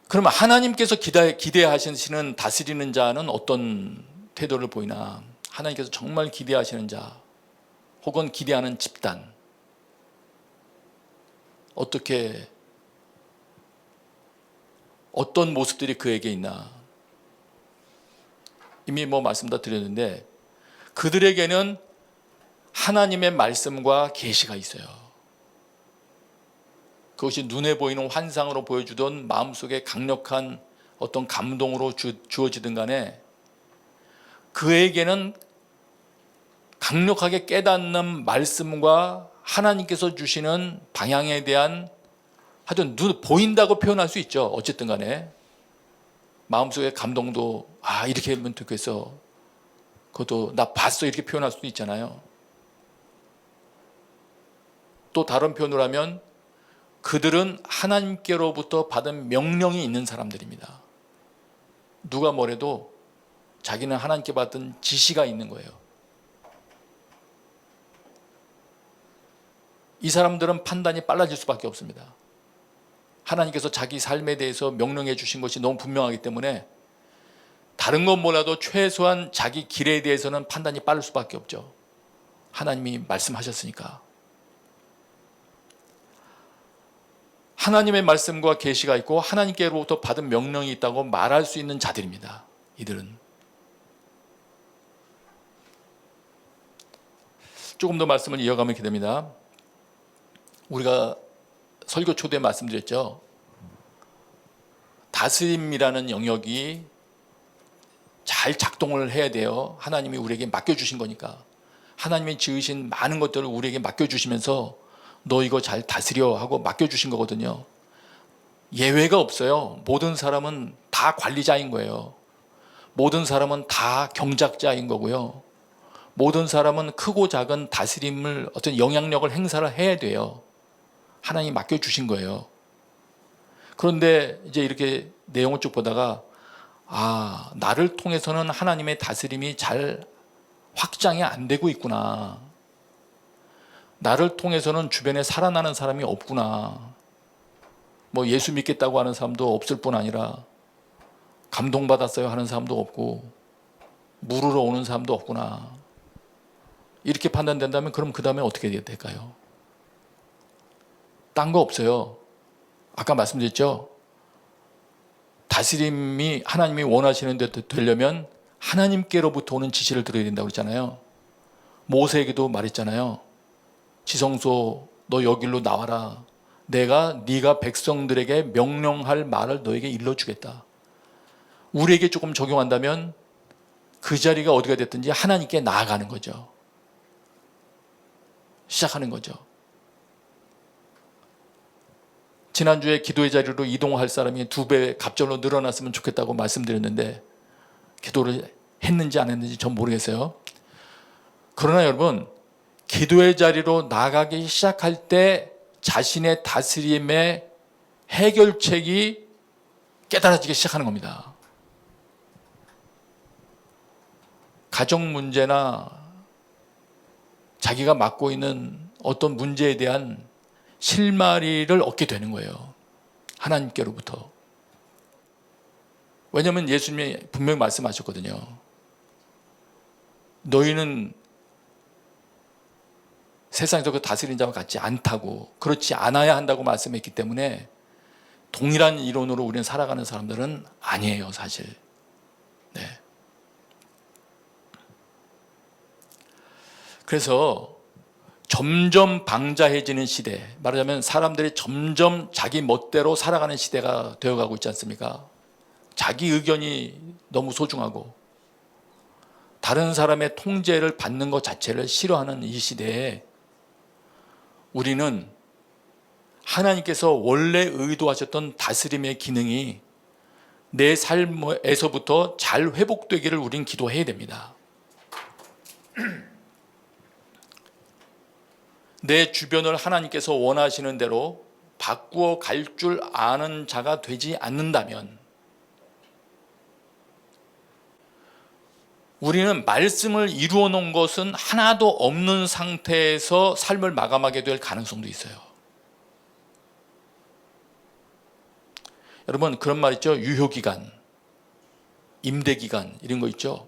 그러면 하나님께서 기대하시는 다스리는 자는 어떤 태도를 보이나? 하나님께서 정말 기대하시는 자 혹은 기대하는 집단, 어떤 모습들이 그에게 있나? 이미 말씀 다 드렸는데 그들에게는 하나님의 말씀과 계시가 있어요. 그것이 눈에 보이는 환상으로 보여주던 마음속에 강력한 어떤 감동으로 주어지든 간에 그에게는 강력하게 깨닫는 말씀과 하나님께서 주시는 방향에 대한 하여튼 보인다고 표현할 수 있죠. 어쨌든 간에 마음속의 감동도 이렇게 하면 좋겠어. 그것도 나 봤어 이렇게 표현할 수도 있잖아요. 또 다른 표현을 하면 그들은 하나님께로부터 받은 명령이 있는 사람들입니다. 누가 뭐래도 자기는 하나님께 받은 지시가 있는 거예요. 이 사람들은 판단이 빨라질 수밖에 없습니다. 하나님께서 자기 삶에 대해서 명령해 주신 것이 너무 분명하기 때문에 다른 건 몰라도 최소한 자기 길에 대해서는 판단이 빠를 수밖에 없죠. 하나님이 말씀하셨으니까. 하나님의 말씀과 계시가 있고 하나님께로부터 받은 명령이 있다고 말할 수 있는 자들입니다. 이들은. 조금 더 말씀을 이어가면 이렇게 됩니다. 우리가 설교 초대에 말씀드렸죠. 다스림이라는 영역이 잘 작동을 해야 돼요. 하나님이 우리에게 맡겨주신 거니까. 하나님이 지으신 많은 것들을 우리에게 맡겨주시면서 너 이거 잘 다스려 하고 맡겨주신 거거든요. 예외가 없어요. 모든 사람은 다 관리자인 거예요. 모든 사람은 다 경작자인 거고요. 모든 사람은 크고 작은 다스림을 어떤 영향력을 행사를 해야 돼요. 하나님이 맡겨주신 거예요. 그런데 이제 이렇게 내용을 쭉 보다가 나를 통해서는 하나님의 다스림이 잘 확장이 안 되고 있구나. 나를 통해서는 주변에 살아나는 사람이 없구나. 예수 믿겠다고 하는 사람도 없을 뿐 아니라 감동받았어요 하는 사람도 없고 물으러 오는 사람도 없구나. 이렇게 판단된다면 그럼 그 다음에 어떻게 될까요? 딴 거 없어요. 아까 말씀드렸죠. 다스림이 하나님이 원하시는 데 되려면 하나님께로부터 오는 지시를 들어야 된다고 그랬잖아요. 모세에게도 말했잖아요. 지성소 너 여기로 나와라. 네가 백성들에게 명령할 말을 너에게 일러주겠다. 우리에게 조금 적용한다면 그 자리가 어디가 됐든지 하나님께 나아가는 거죠. 시작하는 거죠. 지난주에 기도의 자리로 이동할 사람이 2배 갑절로 늘어났으면 좋겠다고 말씀드렸는데 기도를 했는지 안 했는지 전 모르겠어요. 그러나 여러분, 기도의 자리로 나가기 시작할 때 자신의 다스림의 해결책이 깨달아지기 시작하는 겁니다. 가정 문제나 자기가 맡고 있는 어떤 문제에 대한 실마리를 얻게 되는 거예요. 하나님께로부터. 왜냐하면 예수님이 분명히 말씀하셨거든요. 너희는 세상에서 그 다스린 자와 같지 않다고, 그렇지 않아야 한다고 말씀했기 때문에 동일한 이론으로 우리는 살아가는 사람들은 아니에요, 사실. 네. 그래서 점점 방자해지는 시대, 말하자면 사람들이 점점 자기 멋대로 살아가는 시대가 되어가고 있지 않습니까? 자기 의견이 너무 소중하고 다른 사람의 통제를 받는 것 자체를 싫어하는 이 시대에 우리는 하나님께서 원래 의도하셨던 다스림의 기능이 내 삶에서부터 잘 회복되기를 우리는 기도해야 됩니다. 내 주변을 하나님께서 원하시는 대로 바꾸어 갈 줄 아는 자가 되지 않는다면 우리는 말씀을 이루어 놓은 것은 하나도 없는 상태에서 삶을 마감하게 될 가능성도 있어요. 여러분, 그런 말 있죠? 유효기간, 임대기간 이런 거 있죠?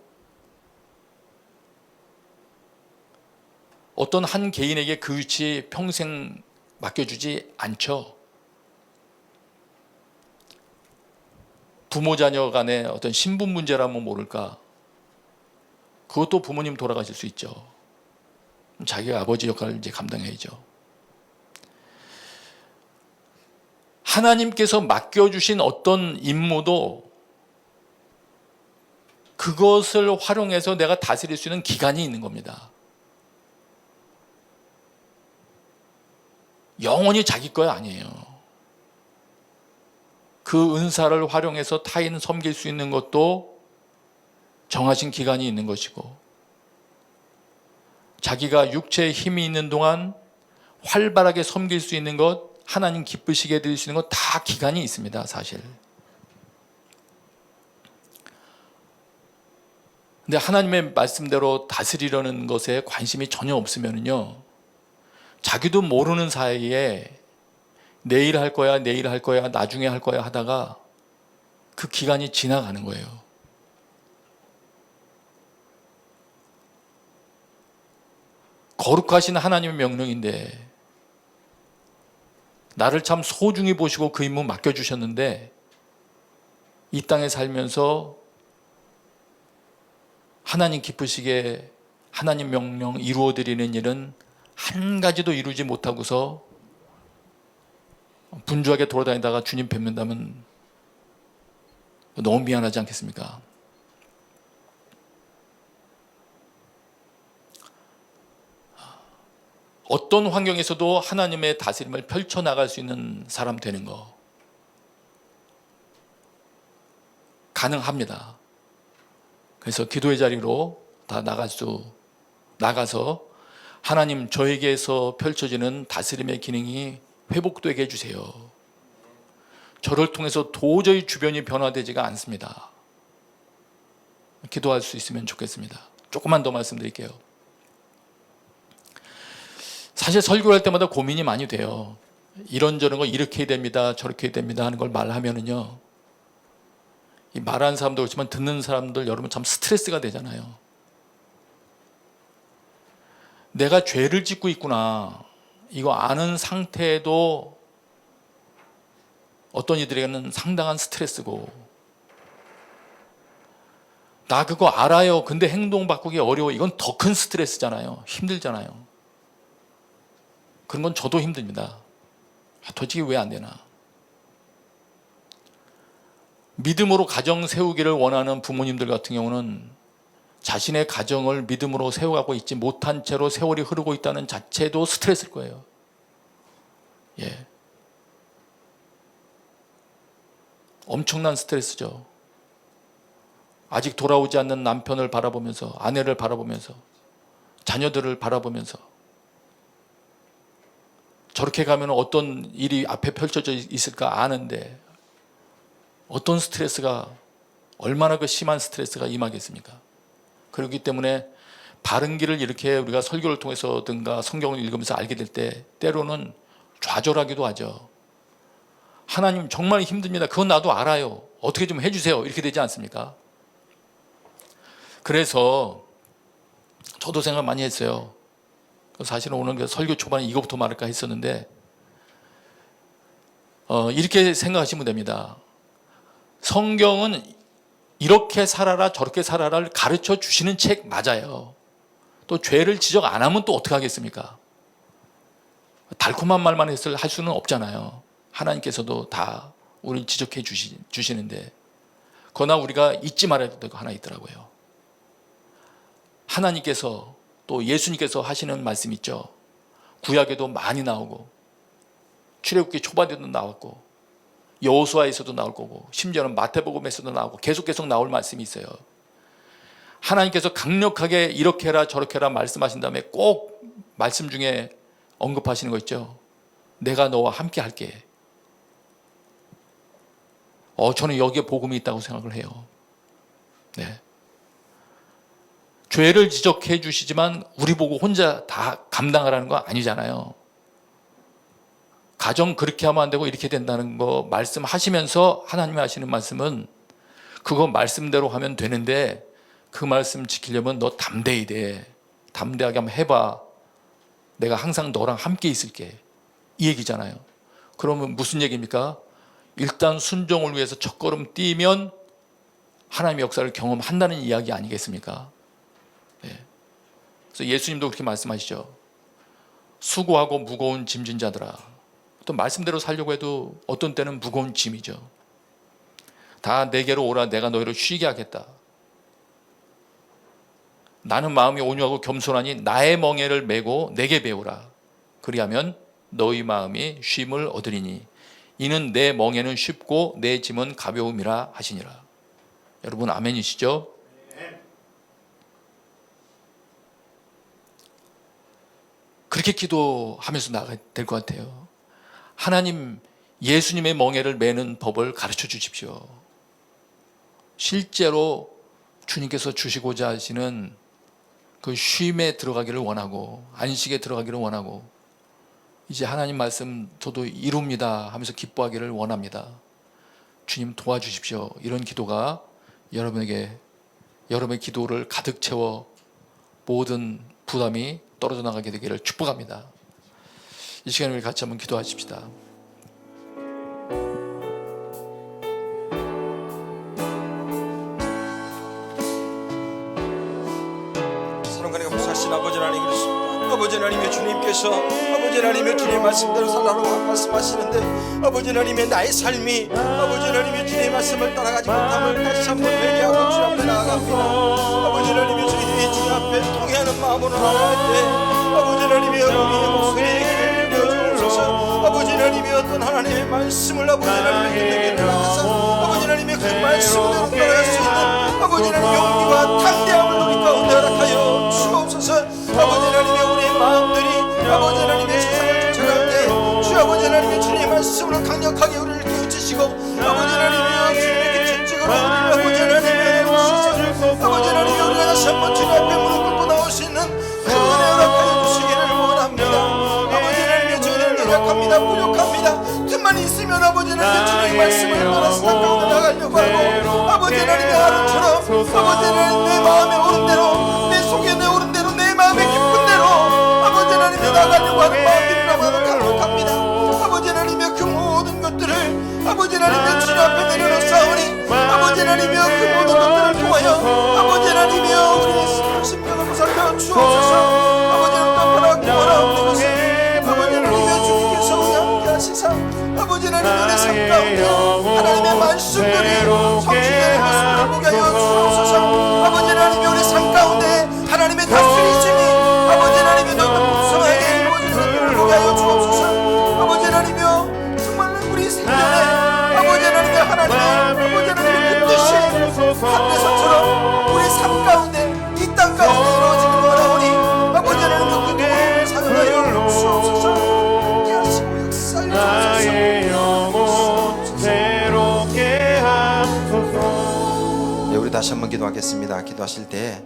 어떤 한 개인에게 그 위치 평생 맡겨주지 않죠. 부모 자녀 간의 어떤 신분 문제라면 모를까, 그것도 부모님 돌아가실 수 있죠. 자기가 아버지 역할을 이제 감당해야죠. 하나님께서 맡겨주신 어떤 임무도 그것을 활용해서 내가 다스릴 수 있는 기간이 있는 겁니다. 영원히 자기 거 아니에요. 그 은사를 활용해서 타인 섬길 수 있는 것도 정하신 기간이 있는 것이고, 자기가 육체에 힘이 있는 동안 활발하게 섬길 수 있는 것, 하나님 기쁘시게 해드릴 수 있는 것 다 기간이 있습니다, 사실. 근데 하나님의 말씀대로 다스리려는 것에 관심이 전혀 없으면요, 자기도 모르는 사이에 내일 할 거야, 내일 할 거야, 나중에 할 거야 하다가 그 기간이 지나가는 거예요. 거룩하신 하나님의 명령인데, 나를 참 소중히 보시고 그 임무 맡겨주셨는데 이 땅에 살면서 하나님 기쁘시게 하나님 명령 이루어드리는 일은 한 가지도 이루지 못하고서 분주하게 돌아다니다가 주님 뵙는다면 너무 미안하지 않겠습니까? 어떤 환경에서도 하나님의 다스림을 펼쳐나갈 수 있는 사람 되는 거 가능합니다. 그래서 기도의 자리로 다 나가서 하나님, 저에게서 펼쳐지는 다스림의 기능이 회복되게 해주세요. 저를 통해서 도저히 주변이 변화되지가 않습니다. 기도할 수 있으면 좋겠습니다. 조금만 더 말씀드릴게요. 사실 설교를 할 때마다 고민이 많이 돼요. 이런저런 거 이렇게 해야 됩니다, 저렇게 해야 됩니다 하는 걸 말하면은요, 이 말하는 사람도 그렇지만 듣는 사람들 여러분 참 스트레스가 되잖아요. 내가 죄를 짓고 있구나, 이거 아는 상태에도 어떤 이들에게는 상당한 스트레스고, 나 그거 알아요, 근데 행동 바꾸기 어려워, 이건 더 큰 스트레스잖아요. 힘들잖아요. 그런 건 저도 힘듭니다. 도대체 왜 안 되나. 믿음으로 가정 세우기를 원하는 부모님들 같은 경우는 자신의 가정을 믿음으로 세워가고 있지 못한 채로 세월이 흐르고 있다는 자체도 스트레스일 거예요. 예. 엄청난 스트레스죠. 아직 돌아오지 않는 남편을 바라보면서, 아내를 바라보면서, 자녀들을 바라보면서, 저렇게 가면 어떤 일이 앞에 펼쳐져 있을까 아는데 어떤 스트레스가, 얼마나 그 심한 스트레스가 임하겠습니까? 그렇기 때문에 바른 길을 이렇게 우리가 설교를 통해서든가 성경을 읽으면서 알게 될 때 때로는 좌절하기도 하죠. 하나님 정말 힘듭니다, 그건 나도 알아요, 어떻게 좀 해주세요, 이렇게 되지 않습니까? 그래서 저도 생각 많이 했어요. 사실은 오늘 설교 초반에 이것부터 말할까 했었는데 이렇게 생각하시면 됩니다. 성경은 이렇게 살아라 저렇게 살아라를 가르쳐 주시는 책 맞아요. 또 죄를 지적 안 하면 또 어떻게 하겠습니까? 달콤한 말만 할 수는 없잖아요. 하나님께서도 다 우리를 지적해 주시는데, 그러나 우리가 잊지 말아야 될 거 하나 있더라고요. 하나님께서 또 예수님께서 하시는 말씀 있죠. 구약에도 많이 나오고 출애굽기 초반에도 나왔고 여호수아에서도 나올 거고 심지어는 마태복음에서도 나오고 계속 나올 말씀이 있어요. 하나님께서 강력하게 이렇게 해라 저렇게 해라 말씀하신 다음에 꼭 말씀 중에 언급하시는 거 있죠. 내가 너와 함께 할게. 저는 여기에 복음이 있다고 생각을 해요. 네. 죄를 지적해 주시지만 우리 보고 혼자 다 감당하라는 거 아니잖아요. 가정 그렇게 하면 안 되고 이렇게 된다는 거 말씀하시면서 하나님이 하시는 말씀은 그거 말씀대로 하면 되는데 그 말씀 지키려면 너 담대해야 돼. 담대하게 한번 해봐. 내가 항상 너랑 함께 있을게. 이 얘기잖아요. 그러면 무슨 얘기입니까? 일단 순종을 위해서 첫걸음 뛰면 하나님의 역사를 경험한다는 이야기 아니겠습니까? 네. 그래서 예수님도 그렇게 말씀하시죠. 수고하고 무거운 짐진 자들아. 또 말씀대로 살려고 해도 어떤 때는 무거운 짐이죠. 다 내게로 오라. 내가 너희를 쉬게 하겠다. 나는 마음이 온유하고 겸손하니 나의 멍에를 메고 내게 배우라. 그리하면 너희 마음이 쉼을 얻으리니 이는 내 멍에는 쉽고 내 짐은 가벼움이라 하시니라. 여러분 아멘이시죠? 그렇게 기도하면서 나가야 될 것 같아요. 하나님, 예수님의 멍에를 메는 법을 가르쳐 주십시오. 실제로 주님께서 주시고자 하시는 그 쉼에 들어가기를 원하고 안식에 들어가기를 원하고 이제 하나님 말씀 저도 이룹니다 하면서 기뻐하기를 원합니다. 주님 도와주십시오. 이런 기도가 여러분의 기도를 가득 채워 모든 부담이 떨어져 나가게 되기를 축복합니다. 이 시간에 우리 같이 한번 기도하십시다. 사랑과 복사하신 아버지 하나님 그렇습니다. 아버지 하나님의 주님께서 아버지 하나님의 주님 말씀대로 살라고 말씀하시는데 아버지 하나님의 나의 삶이 아버지 하나님의 주님의 말씀을 따라가지 못함을 다시 한번 회개하고 주 앞에 나아갑니다. 아버지 하나님의 주님이 주 앞에 통회하는 마음으로 나아갈 때 아버지 하나님의 우리의 목소리에 귀를 열어주옵소서. 아버지 하나님의 어떤 하나님의 말씀을 아버지 하나님의 듣기를 하셔서 아버지 하나님의 그 말씀대로 따라갈 수 있는 아버지 하나님의 용기와 담대함을 우리 가운데 허락하여 주옵소서. 아버지 하나님의 우리의 마음들이 아버지 하나님의 세상을 쫓아갈 때 주 아버지 하나님의 주님의 말씀으로 강력하게 우리를 깨우치시고 아버지 하나님의 주님의 진직으로 우리를 아버지 하나님의 내놓으시소. 아버지 하나님의 우리가 다시 한번 주님 앞에 무릎 꿇고 나올 수 있는 그 은혜 허락하여 주시기를 원합니다. 아버지 하나님의 주님은 연약합니다. 부족합니다. 틈만 있으면 아버지 하나님의 주님의 말씀을 따라서 가운데 나가려고 하고 아버지 하나님의 하루처럼 아버지 하나님 내 마음에 오른 대로 내 속에 내 오른 대로 내 마음에 깊은 대로 아버지 하나님이 나가려고 하는 마음들이라고 하면 강력합니다. 아버지 하나님의 그 모든 것들을 아버지 하나님의 주님 앞에 내려놓사오니 아버지 하나님의 그 모든 것들을 통하여 아버지 하나님의 우리의 심령을 보살펴 주옵소서. 아버지 하나님 떠나고 원하옵는 것을 아버지 하나님의 주님께서 우리 함께 하시사 아버지 하나님의 내 삶 가운데 하나님의 말씀들이 성취되는 것을 보게 하여 주옵소서. 아버지 하나님의 우리 삶 가운데 하나님의 다스리심이 아버지 하나님의 너무 풍성하게 이루어지는 것을 보게 하여 주옵소서. 아버지 하나님이여 정말 우리 생명에 아버지 하나님의 아버지 하나님의 그 뜻이 한대선처럼 우리 삶 가운데 이 땅 가운데 이루어지는 원하오니 아버지 하나님의 그 도움을 사용하여 주옵소서. 함께 하시고 역사하여 주옵소서. 네, 우리 다시 한번 기도하겠습니다. 기도하실 때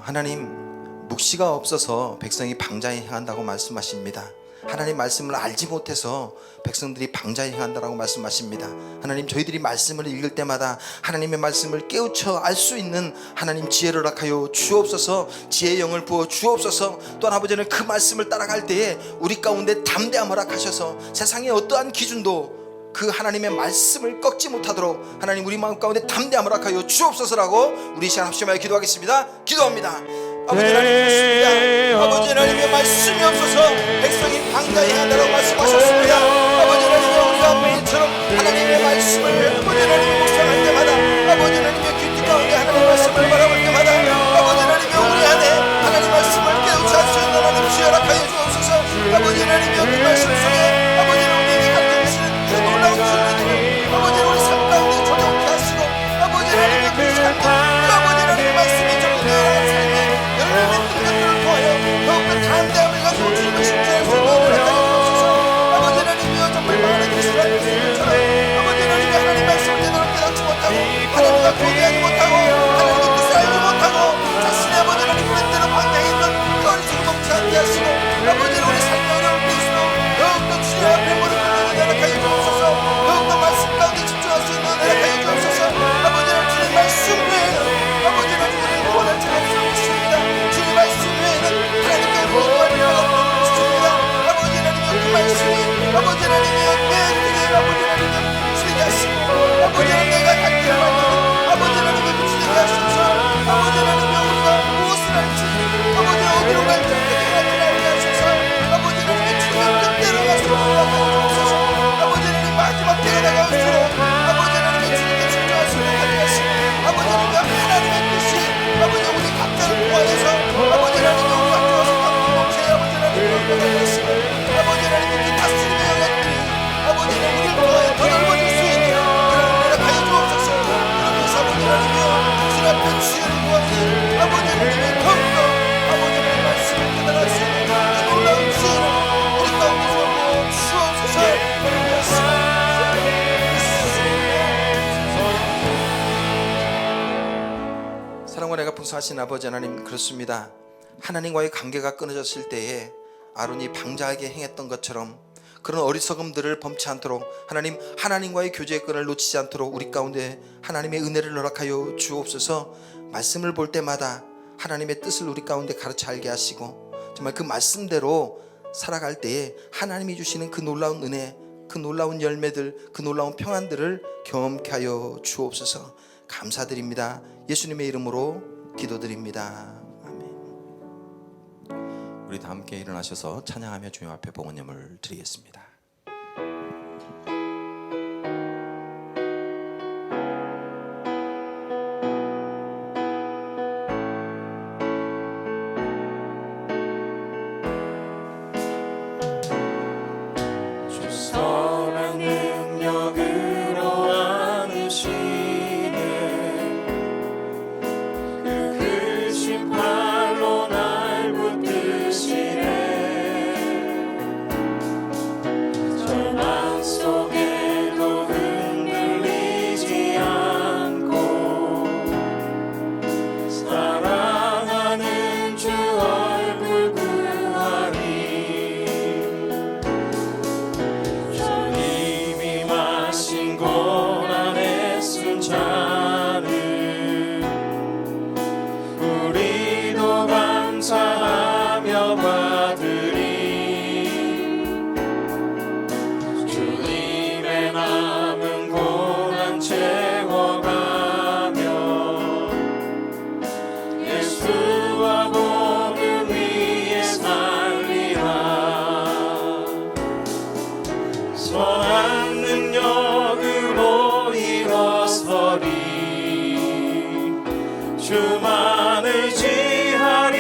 하나님 묵시가 없어서 백성이 방자에 행한다고 말씀하십니다. 하나님 말씀을 알지 못해서 백성들이 방자에 행한다고 말씀하십니다. 하나님 저희들이 말씀을 읽을 때마다 하나님의 말씀을 깨우쳐 알 수 있는 하나님 지혜를 허락하여 주옵소서. 지혜의 영을 부어 주옵소서. 또한 아버지는 그 말씀을 따라갈 때에 우리 가운데 담대함 허락하셔서 세상의 어떠한 기준도 그 하나님의 말씀을 꺾지 못하도록 하나님 우리 마음 가운데 담대함 허락하여 주옵소서라고 우리 시간 합심하여 기도하겠습니다. 기도합니다. 아버지 하나님 그렇습니다. 아버지 하나님의 말씀이 없어서 백성이 방자에 행한다고 말씀하셨습니다. 아버지 하나님의 우리가 매일처럼 하나님의 말씀을 아버지 하나님 묵상할 때마다 아버지 하나님의 귀 가운데 하나님의 말씀을 바라볼 때마다 아버지 하나님의 우리 안에 하나님 말씀을 깨우쳐 할 수 있는 하나님 주여 허락하여 주옵소서. 아버지 하나님의 그 말씀 속에 아버지 하나님이 가르쳐 주시는 그 놀라운 진리들을 아버지 우리 삶 가운데 적용케 하시고 아버지 하나님의 그 삶이 아버지 하나님의 말씀이 적용되어 삶이 여러분의 뜻을 통하여 더욱더 담대함을 가지고 주님을 신뢰할 수 있는 은혜를 허락하여 주옵소서. 용서하신 아버지 하나님, 그렇습니다. 하나님과의 관계가 끊어졌을 때에 아론이 방자하게 행했던 것처럼 그런 어리석음들을 범치 않도록 하나님과의 교제의 끈을 놓치지 않도록 우리 가운데 하나님의 은혜를 허락하여 주옵소서. 말씀을 볼 때마다 하나님의 뜻을 우리 가운데 가르쳐 알게 하시고 정말 그 말씀대로 살아갈 때에 하나님이 주시는 그 놀라운 은혜, 그 놀라운 열매들, 그 놀라운 평안들을 경험케 하여 주옵소서. 감사드립니다. 예수님의 이름으로 기도드립니다. 아멘. 우리 다 함께 일어나셔서 찬양하며 주님 앞에 봉헌예물 드리겠습니다. 선한 능력으로 안으시네 그 크신 팔로 날 붙드시네 절망 속에도 흔들리지 않고 사랑하는 주 얼굴 구하리 주님이 마신 고난의 순잔을 우리도 감사하며 받으리 주님의 남은 고난 채워가며 예수와 복음 위에 살리라 선한 능력으로 일어서리 주만 의지하리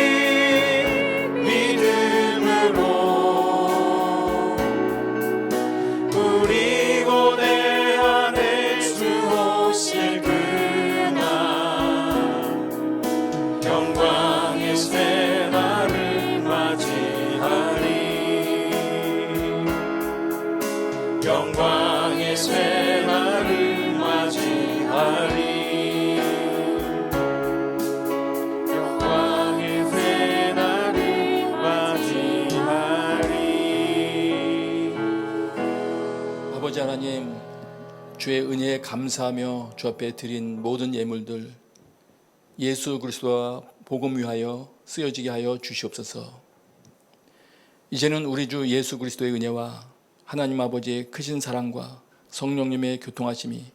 믿음으로 우리 고대 안에 주 오실 그날 영광의 새 날을 맞이하리 영광의 새 날을 맞이하리 영광의 새 날을 맞이하리. 아버지 하나님, 주의 은혜에 감사하며 주 앞에 드린 모든 예물들 예수 그리스도와 복음 위하여 쓰여지게 하여 주시옵소서. 이제는 우리 주 예수 그리스도의 은혜와 하나님 아버지의 크신 사랑과 성령님의 교통하심이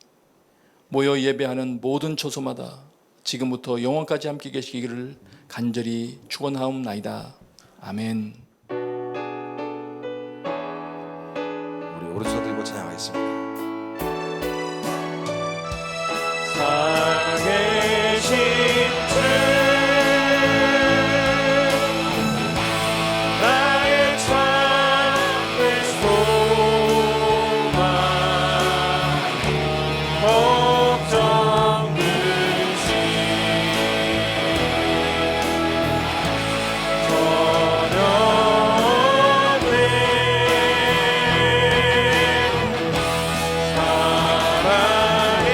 모여 예배하는 모든 초소마다 지금부터 영원까지 함께 계시기를 간절히 축원하옵나이다. 아멘. 우리 오른손 들고 찬양하겠습니다. 살아계신 주 나의 참된 소망 걱정 근심 전혀 없네 사랑의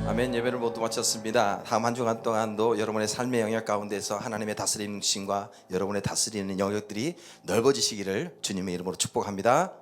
아멘. 예배를 모두 마쳤습니다. 다음 한 주간 동안도 여러분의 삶의 영역 가운데서 하나님의 다스리는 신과 여러분의 다스리는 영역들이 넓어지시기를 주님의 이름으로 축복합니다.